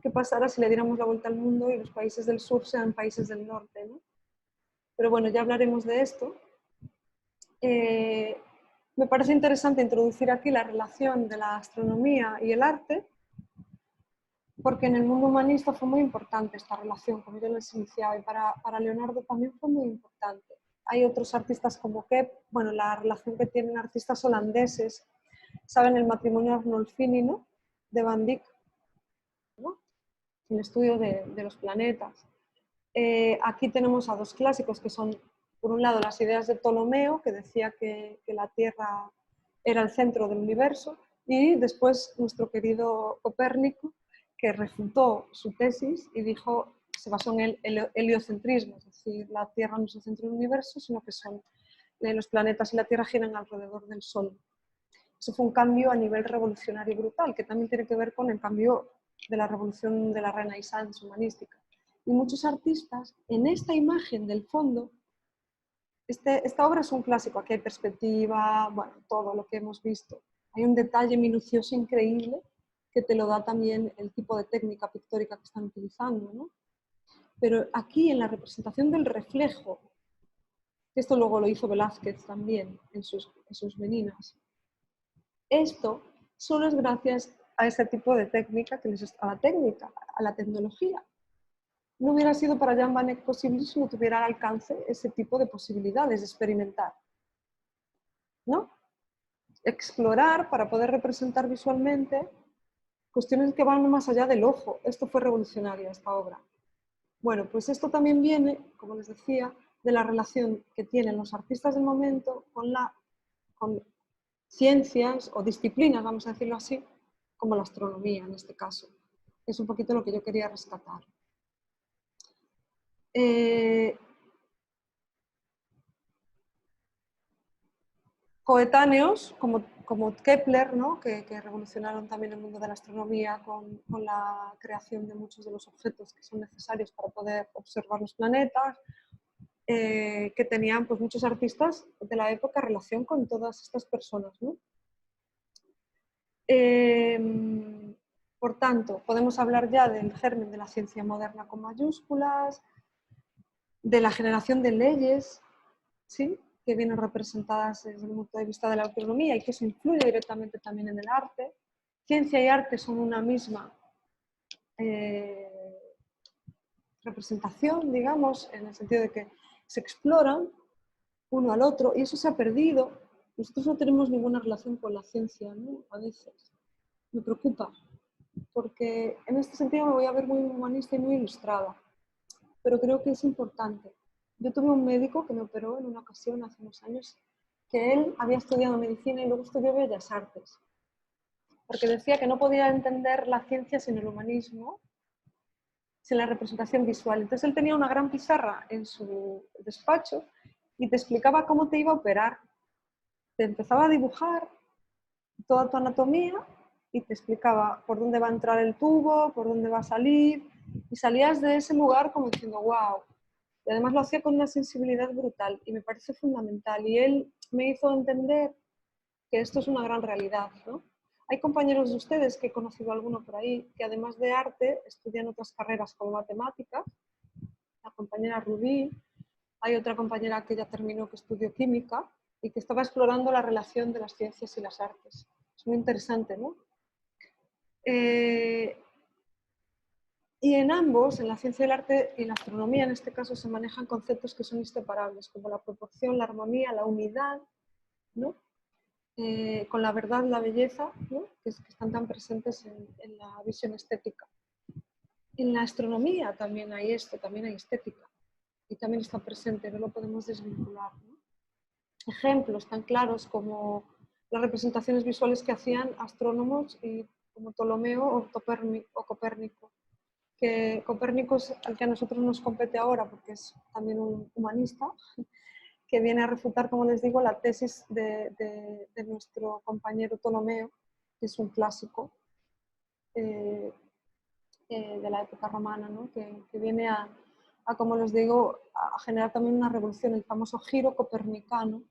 ¿Qué pasará si le diéramos la vuelta al mundo y los países del sur sean países del norte, ¿no? Pero bueno, ya hablaremos de esto. Me parece interesante introducir aquí la relación de la astronomía y el arte, porque en el mundo humanista fue muy importante esta relación, como yo les iniciaba, y para Leonardo también fue muy importante. Hay otros artistas como Kep, bueno, la relación que tienen artistas holandeses, saben el matrimonio Arnolfini, ¿no? De Van Dyck, ¿no? El estudio de los planetas. Aquí tenemos a dos clásicos que son, por un lado, las ideas de Ptolomeo, que decía que la Tierra era el centro del universo, y después nuestro querido Copérnico, que refutó su tesis y dijo, se basó en el heliocentrismo, es decir, la Tierra no es el centro del universo, sino que los planetas y la Tierra giran alrededor del Sol. Eso fue un cambio a nivel revolucionario brutal, que también tiene que ver con el cambio de la revolución de la Renaissance humanística. Y muchos artistas, en esta imagen del fondo, esta obra es un clásico, aquí hay perspectiva, bueno, todo lo que hemos visto. Hay un detalle minucioso increíble que te lo da también el tipo de técnica pictórica que están utilizando, ¿no? Pero aquí en la representación del reflejo, esto luego lo hizo Velázquez también en sus meninas, esto solo es gracias a ese tipo de técnica, a la tecnología. No hubiera sido para Jan van Eyck posible si no tuviera al alcance ese tipo de posibilidades de experimentar, ¿no? Explorar para poder representar visualmente cuestiones que van más allá del ojo. Esto fue revolucionario, esta obra. Bueno, pues esto también viene, como les decía, de la relación que tienen los artistas del momento con ciencias o disciplinas, vamos a decirlo así, como la astronomía en este caso. Es un poquito lo que yo quería rescatar. Coetáneos como Kepler, ¿no? que revolucionaron también el mundo de la astronomía con la creación de muchos de los objetos que son necesarios para poder observar los planetas, que tenían pues, muchos artistas de la época relación con todas estas personas, ¿no? Por tanto, podemos hablar ya del germen de la ciencia moderna con mayúsculas, de la generación de leyes, ¿sí? Que vienen representadas desde el punto de vista de la autonomía y que eso influye directamente también en el arte. Ciencia y arte son una misma representación, digamos, en el sentido de que se exploran uno al otro y eso se ha perdido. Nosotros no tenemos ninguna relación con la ciencia, ¿no? A veces. Me preocupa, porque en este sentido me voy a ver muy humanista y muy ilustrada, pero creo que es importante. Yo tuve un médico que me operó en una ocasión hace unos años, que él había estudiado medicina y luego estudió Bellas Artes, porque decía que no podía entender la ciencia sin el humanismo, sin la representación visual. Entonces él tenía una gran pizarra en su despacho y te explicaba cómo te iba a operar. Te empezaba a dibujar toda tu anatomía y te explicaba por dónde va a entrar el tubo, por dónde va a salir, y salías de ese lugar como diciendo, wow. Y además lo hacía con una sensibilidad brutal y me parece fundamental. Y él me hizo entender que esto es una gran realidad, ¿no? Hay compañeros de ustedes, que he conocido alguno por ahí, que además de arte estudian otras carreras como matemáticas. La compañera Rubí, hay otra compañera que ya terminó que estudió química y que estaba explorando la relación de las ciencias y las artes. Es muy interesante, ¿no? Y en ambos, en la ciencia del arte y la astronomía en este caso, se manejan conceptos que son inseparables, como la proporción, la armonía, la unidad, ¿no? Con la verdad, la belleza, ¿no? que están tan presentes en la visión estética. En la astronomía también hay esto, también hay estética, y también está presente, no lo podemos desvincular, ¿no? Ejemplos tan claros como las representaciones visuales que hacían astrónomos como Ptolomeo o Copérnico, que Copérnico es el que a nosotros nos compete ahora porque es también un humanista, que viene a refutar, como les digo, la tesis de nuestro compañero Ptolomeo, que es un clásico de la época romana, ¿no? que viene como les digo, a generar también una revolución, el famoso giro copernicano,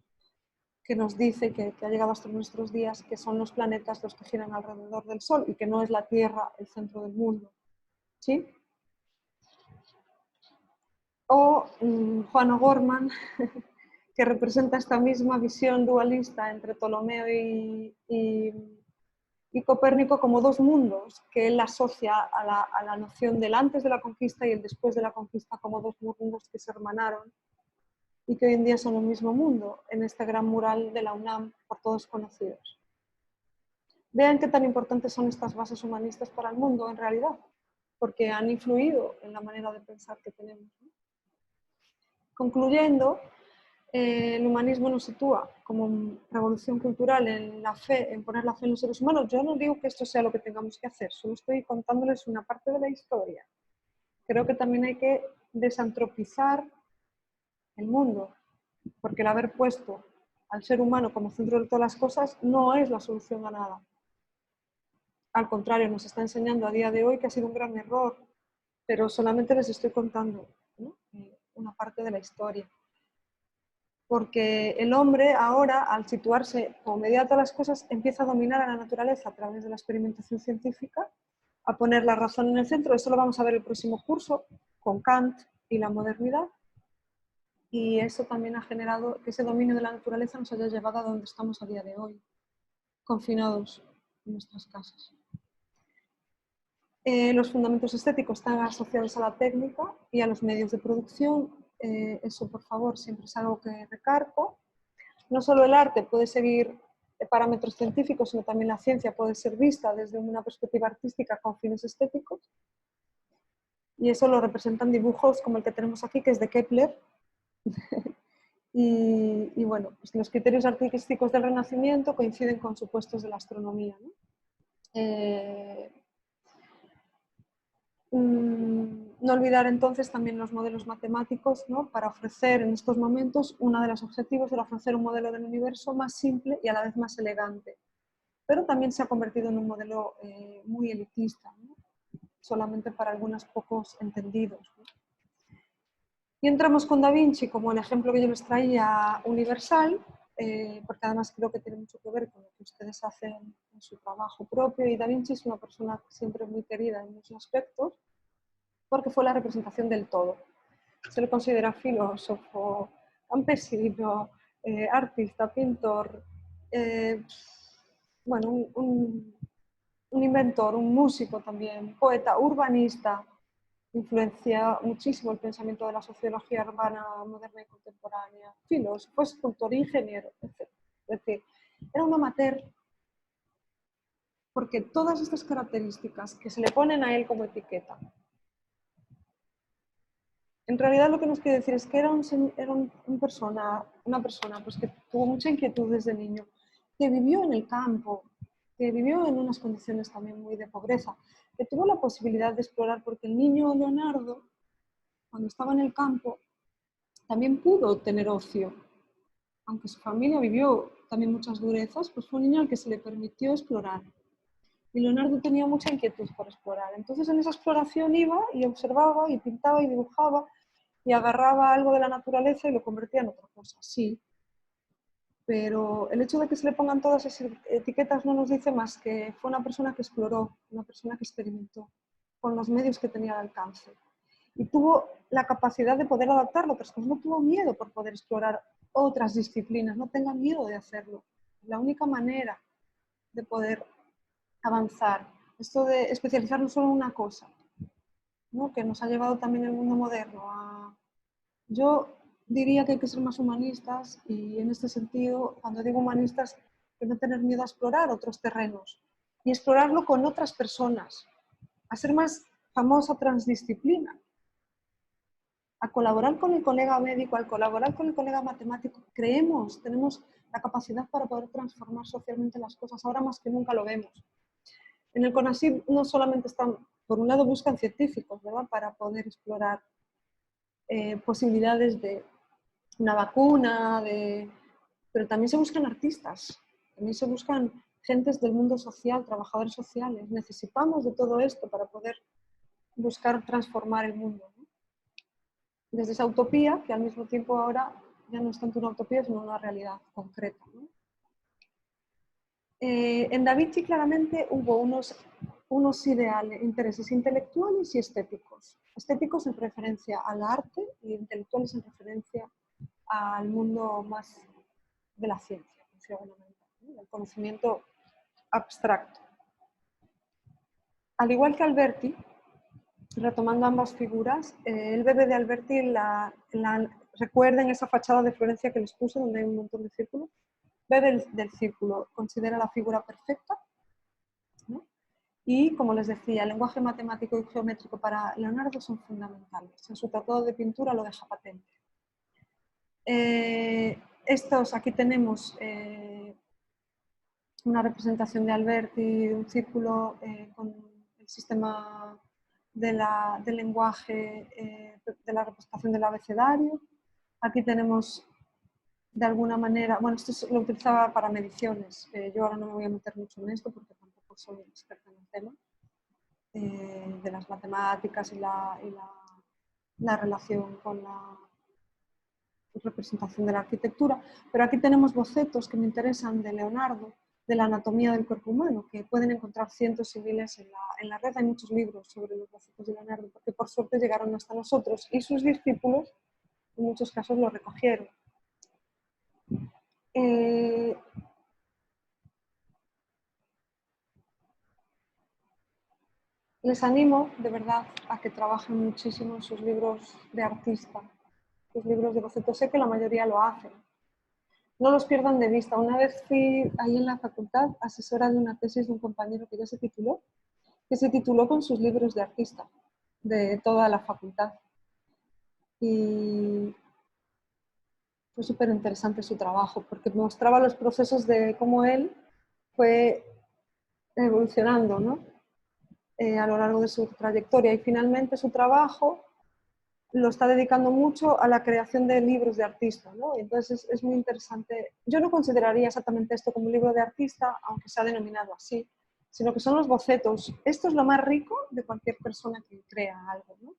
que nos dice que ha llegado hasta nuestros días, que son los planetas los que giran alrededor del Sol y que no es la Tierra el centro del mundo. ¿Sí? O Juan O'Gorman, que representa esta misma visión dualista entre Ptolomeo y Copérnico como dos mundos, que él asocia a la noción del antes de la conquista y el después de la conquista como dos mundos que se hermanaron y que hoy en día son el mismo mundo, en este gran mural de la UNAM, por todos conocidos. Vean qué tan importantes son estas bases humanistas para el mundo en realidad, porque han influido en la manera de pensar que tenemos, ¿no? Concluyendo, el humanismo nos sitúa como revolución cultural en la fe, en poner la fe en los seres humanos. Yo no digo que esto sea lo que tengamos que hacer, solo estoy contándoles una parte de la historia. Creo que también hay que desantropizar el mundo, porque el haber puesto al ser humano como centro de todas las cosas no es la solución a nada. Al contrario, nos está enseñando a día de hoy que ha sido un gran error, pero solamente les estoy contando, ¿no? Una parte de la historia. Porque el hombre ahora, al situarse como mediado a todas las cosas, empieza a dominar a la naturaleza a través de la experimentación científica, a poner la razón en el centro. Eso lo vamos a ver el próximo curso con Kant y la modernidad. Y eso también ha generado que ese dominio de la naturaleza nos haya llevado a donde estamos a día de hoy, confinados en nuestras casas. Los fundamentos estéticos están asociados a la técnica y a los medios de producción. Eso, por favor, siempre es algo que recargo. No solo el arte puede seguir parámetros científicos, sino también la ciencia puede ser vista desde una perspectiva artística con fines estéticos. Y eso lo representan dibujos como el que tenemos aquí, que es de Kepler. y bueno, pues los criterios artísticos del Renacimiento coinciden con supuestos de la astronomía, ¿no? No olvidar entonces también los modelos matemáticos, ¿no? Para ofrecer en estos momentos, uno de los objetivos era ofrecer un modelo del universo más simple y a la vez más elegante, pero también se ha convertido en un modelo muy elitista, ¿no? Solamente para algunos pocos entendidos, ¿no? Y entramos con Da Vinci como el ejemplo que yo les traía universal, porque además creo que tiene mucho que ver con lo que ustedes hacen en su trabajo propio, y Da Vinci es una persona siempre muy querida en muchos aspectos, porque fue la representación del todo. Se le considera filósofo, campesino, artista, pintor, bueno, un inventor, un músico también, poeta, urbanista, influencia muchísimo el pensamiento de la sociología urbana moderna y contemporánea, filósofo, escultor, ingeniero, etc. Es decir, era un amateur porque todas estas características que se le ponen a él como etiqueta, en realidad lo que nos quiere decir es que era una persona pues, que tuvo mucha inquietud desde niño, que vivió en el campo, que vivió en unas condiciones también muy de pobreza, que tuvo la posibilidad de explorar, porque el niño Leonardo, cuando estaba en el campo, también pudo tener ocio. Aunque su familia vivió también muchas durezas, pues fue un niño al que se le permitió explorar. Y Leonardo tenía mucha inquietud por explorar. Entonces en esa exploración iba y observaba y pintaba y dibujaba y agarraba algo de la naturaleza y lo convertía en otra cosa. Sí, pero el hecho de que se le pongan todas esas etiquetas no nos dice más que fue una persona que exploró, una persona que experimentó con los medios que tenía al alcance. Y tuvo la capacidad de poder adaptarlo, pero no tuvo miedo por poder explorar otras disciplinas, no tengan miedo de hacerlo. La única manera de poder avanzar, esto de especializarnos solo en una cosa, ¿no? Que nos ha llevado también el mundo moderno a... Yo diría que hay que ser más humanistas y en este sentido, cuando digo humanistas, que no tener miedo a explorar otros terrenos y explorarlo con otras personas, a ser más famosa transdisciplina, a colaborar con el colega médico, al colaborar con el colega matemático, tenemos la capacidad para poder transformar socialmente las cosas, ahora más que nunca lo vemos. En el CONACYT no solamente están, por un lado buscan científicos, ¿verdad?, para poder explorar posibilidades de una vacuna, pero también se buscan artistas, también se buscan gentes del mundo social, trabajadores sociales. Necesitamos de todo esto para poder buscar transformar el mundo, ¿no? Desde esa utopía, que al mismo tiempo ahora ya no es tanto una utopía, sino una realidad concreta, ¿no? En Da Vinci claramente hubo unos ideales, intereses intelectuales y estéticos. Estéticos en referencia al arte y intelectuales en referencia al mundo más de la ciencia, ¿no?, del conocimiento abstracto. Al igual que Alberti, retomando ambas figuras, el bebé de Alberti, recuerden esa fachada de Florencia que les puse, donde hay un montón de círculos. Bebe del círculo considera la figura perfecta, ¿no? Y, como les decía, el lenguaje matemático y geométrico para Leonardo son fundamentales. En su tratado de pintura lo deja patente. Aquí tenemos una representación de Alberti, de un círculo con el sistema del lenguaje, de la representación del abecedario. Aquí tenemos, de alguna manera, bueno, esto lo utilizaba para mediciones. Yo ahora no me voy a meter mucho en esto porque tampoco soy experta en el tema de las matemáticas y la relación con la representación de la arquitectura, pero aquí tenemos bocetos que me interesan de Leonardo, de la anatomía del cuerpo humano, que pueden encontrar cientos y miles en la red. Hay muchos libros sobre los bocetos de Leonardo, porque por suerte llegaron hasta nosotros y sus discípulos en muchos casos lo recogieron. Les animo, de verdad, a que trabajen muchísimo en sus libros de artista, sus libros de bocetos. Sé que la mayoría lo hacen. No los pierdan de vista. Una vez fui ahí en la facultad asesora de una tesis de un compañero que ya se tituló, con sus libros de artista, de toda la facultad. Y fue súper interesante su trabajo, porque mostraba los procesos de cómo él fue evolucionando, ¿no?, a lo largo de su trayectoria. Y finalmente su trabajo lo está dedicando mucho a la creación de libros de artista, ¿no? Entonces es muy interesante. Yo no consideraría exactamente esto como un libro de artista, aunque sea denominado así, sino que son los bocetos. Esto es lo más rico de cualquier persona que crea algo, ¿no?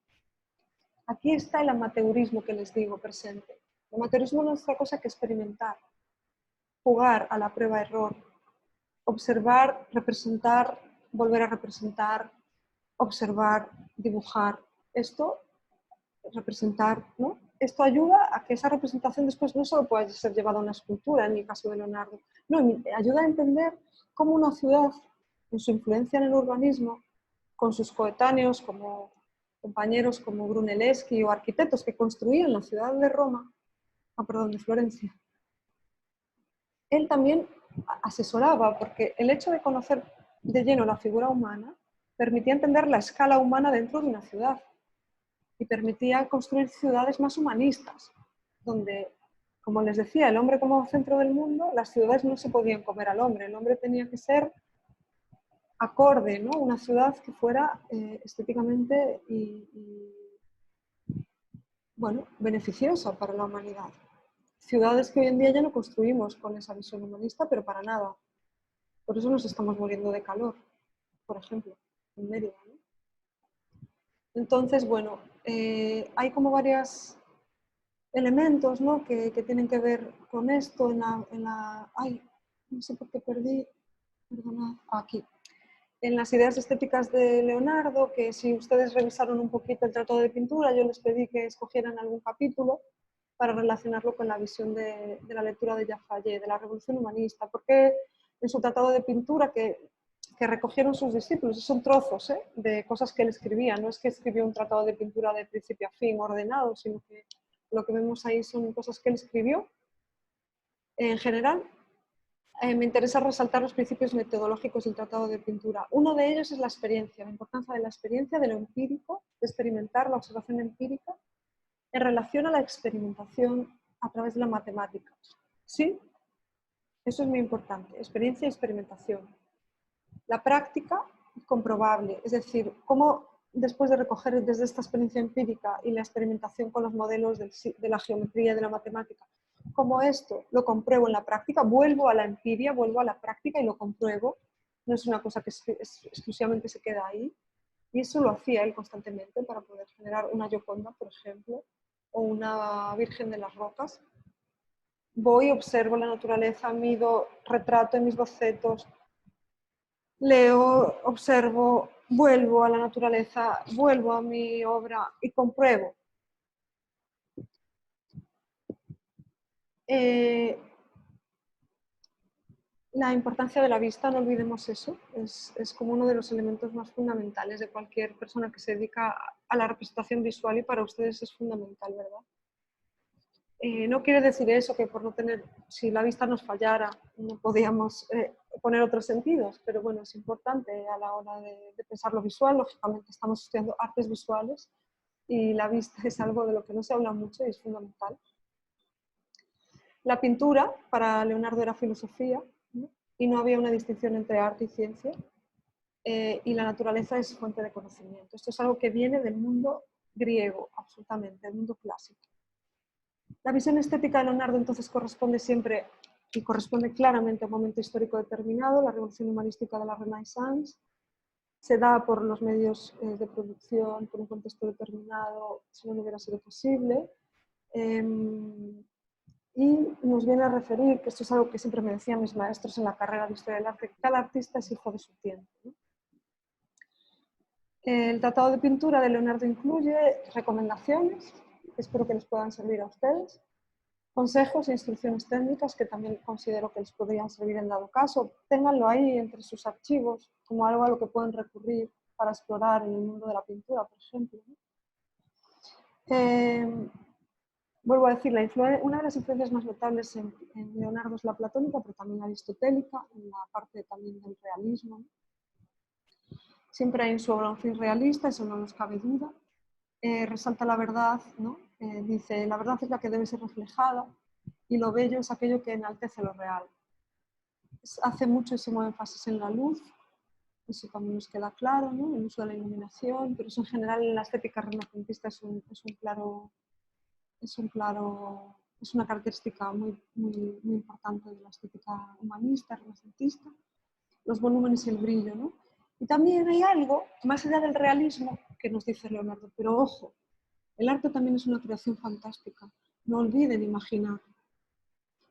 Aquí está el amateurismo que les digo presente. El amateurismo no es otra cosa que experimentar, jugar a la prueba-error, observar, representar, volver a representar, observar, dibujar. Esto representar, ¿no? Esto ayuda a que esa representación después no solo pueda ser llevada a una escultura, en el caso de Leonardo, no, ayuda a entender cómo una ciudad, en su influencia en el urbanismo, con sus coetáneos como compañeros como Brunelleschi o arquitectos que construían la ciudad de Roma, de Florencia, él también asesoraba, porque el hecho de conocer de lleno la figura humana permitía entender la escala humana dentro de una ciudad y permitía construir ciudades más humanistas, donde, como les decía, el hombre como centro del mundo, las ciudades no se podían comer al hombre, el hombre tenía que ser acorde, ¿no? Una ciudad que fuera estéticamente bueno, beneficiosa para la humanidad. Ciudades que hoy en día ya no construimos con esa visión humanista, pero para nada. Por eso nos estamos muriendo de calor, por ejemplo, en Mérida, ¿no? Entonces, bueno, hay como varios elementos, ¿no? que tienen que ver con esto ay, no sé por qué perdí, perdonad, aquí. En las ideas estéticas de Leonardo, que si ustedes revisaron un poquito el Tratado de Pintura, yo les pedí que escogieran algún capítulo para relacionarlo con la visión de la lectura de Jafayé, de la Revolución Humanista, porque en su Tratado de Pintura, que recogieron sus discípulos, y son trozos de cosas que él escribía, no es que escribió un tratado de pintura de principio a fin ordenado, sino que lo que vemos ahí son cosas que él escribió. En general, me interesa resaltar los principios metodológicos del tratado de pintura. Uno de ellos es la experiencia, la importancia de la experiencia, de lo empírico, de experimentar, la observación empírica, en relación a la experimentación a través de la matemática. ¿Sí? Eso es muy importante, experiencia y experimentación. La práctica comprobable, es decir, cómo después de recoger desde esta experiencia empírica y la experimentación con los modelos de la geometría y de la matemática, como esto lo compruebo en la práctica, vuelvo a la empiria, vuelvo a la práctica y lo compruebo, no es una cosa que exclusivamente se queda ahí, y eso lo hacía él constantemente para poder generar una Gioconda, por ejemplo, o una Virgen de las Rocas. Voy, observo la naturaleza, mido, retrato en mis bocetos, leo, observo, vuelvo a la naturaleza, vuelvo a mi obra y compruebo. La importancia de la vista, no olvidemos eso, es como uno de los elementos más fundamentales de cualquier persona que se dedica a la representación visual y para ustedes es fundamental, ¿verdad? No quiere decir eso que por no tener, si la vista nos fallara, no podíamos poner otros sentidos, pero bueno, es importante a la hora de pensar lo visual. Lógicamente estamos estudiando artes visuales y la vista es algo de lo que no se habla mucho y es fundamental. La pintura para Leonardo era filosofía, ¿no? Y no había una distinción entre arte y ciencia, y la naturaleza es fuente de conocimiento. Esto es algo que viene del mundo griego, absolutamente, del mundo clásico. La visión estética de Leonardo entonces corresponde siempre y corresponde claramente a un momento histórico determinado, la revolución humanística de la Renaissance, se da por los medios de producción, por un contexto determinado, si no hubiera sido posible, y nos viene a referir, que esto es algo que siempre me decían mis maestros en la carrera de Historia del Arte, que cada artista es hijo de su tiempo, ¿no? El Tratado de Pintura de Leonardo incluye recomendaciones, que espero que les puedan servir a ustedes, consejos e instrucciones técnicas que también considero que les podrían servir en dado caso. Ténganlo ahí entre sus archivos como algo a lo que pueden recurrir para explorar en el mundo de la pintura, por ejemplo. Vuelvo a decir, una de las influencias más notables en Leonardo es la platónica, pero también la aristotélica, en la parte también del realismo, ¿no? Siempre hay en su obra un fin realista, eso no nos cabe duda. Resalta la verdad, ¿no? Dice, la verdad es la que debe ser reflejada y lo bello es aquello que enaltece lo real. Hace muchísimo énfasis en la luz, eso también nos queda claro, ¿no? El uso de la iluminación, pero eso en general en la estética renacentista es una característica muy importante de la estética humanista, renacentista, los volúmenes y el brillo, ¿no? Y también hay algo, más allá del realismo, que nos dice Leonardo, pero ojo, el arte también es una creación fantástica, no olviden imaginar.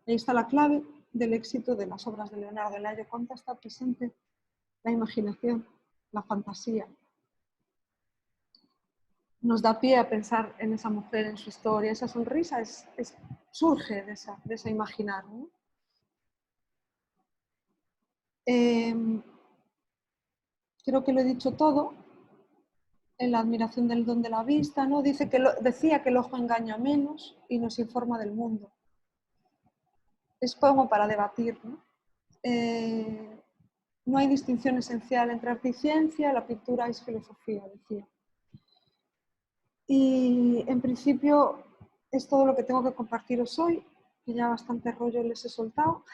Ahí está la clave del éxito de las obras de Leonardo. En la Gioconda está presente la imaginación, la fantasía. Nos da pie a pensar en esa mujer, en su historia, esa sonrisa surge de esa imaginar, ¿no? Creo que lo he dicho todo. en la admiración del don de la vista, ¿no? Decía que el ojo engaña menos y nos informa del mundo. Es como para debatir, ¿no? No hay distinción esencial entre arte y ciencia, la pintura es filosofía, decía. Y en principio es todo lo que tengo que compartiros hoy, que ya bastante rollo les he soltado.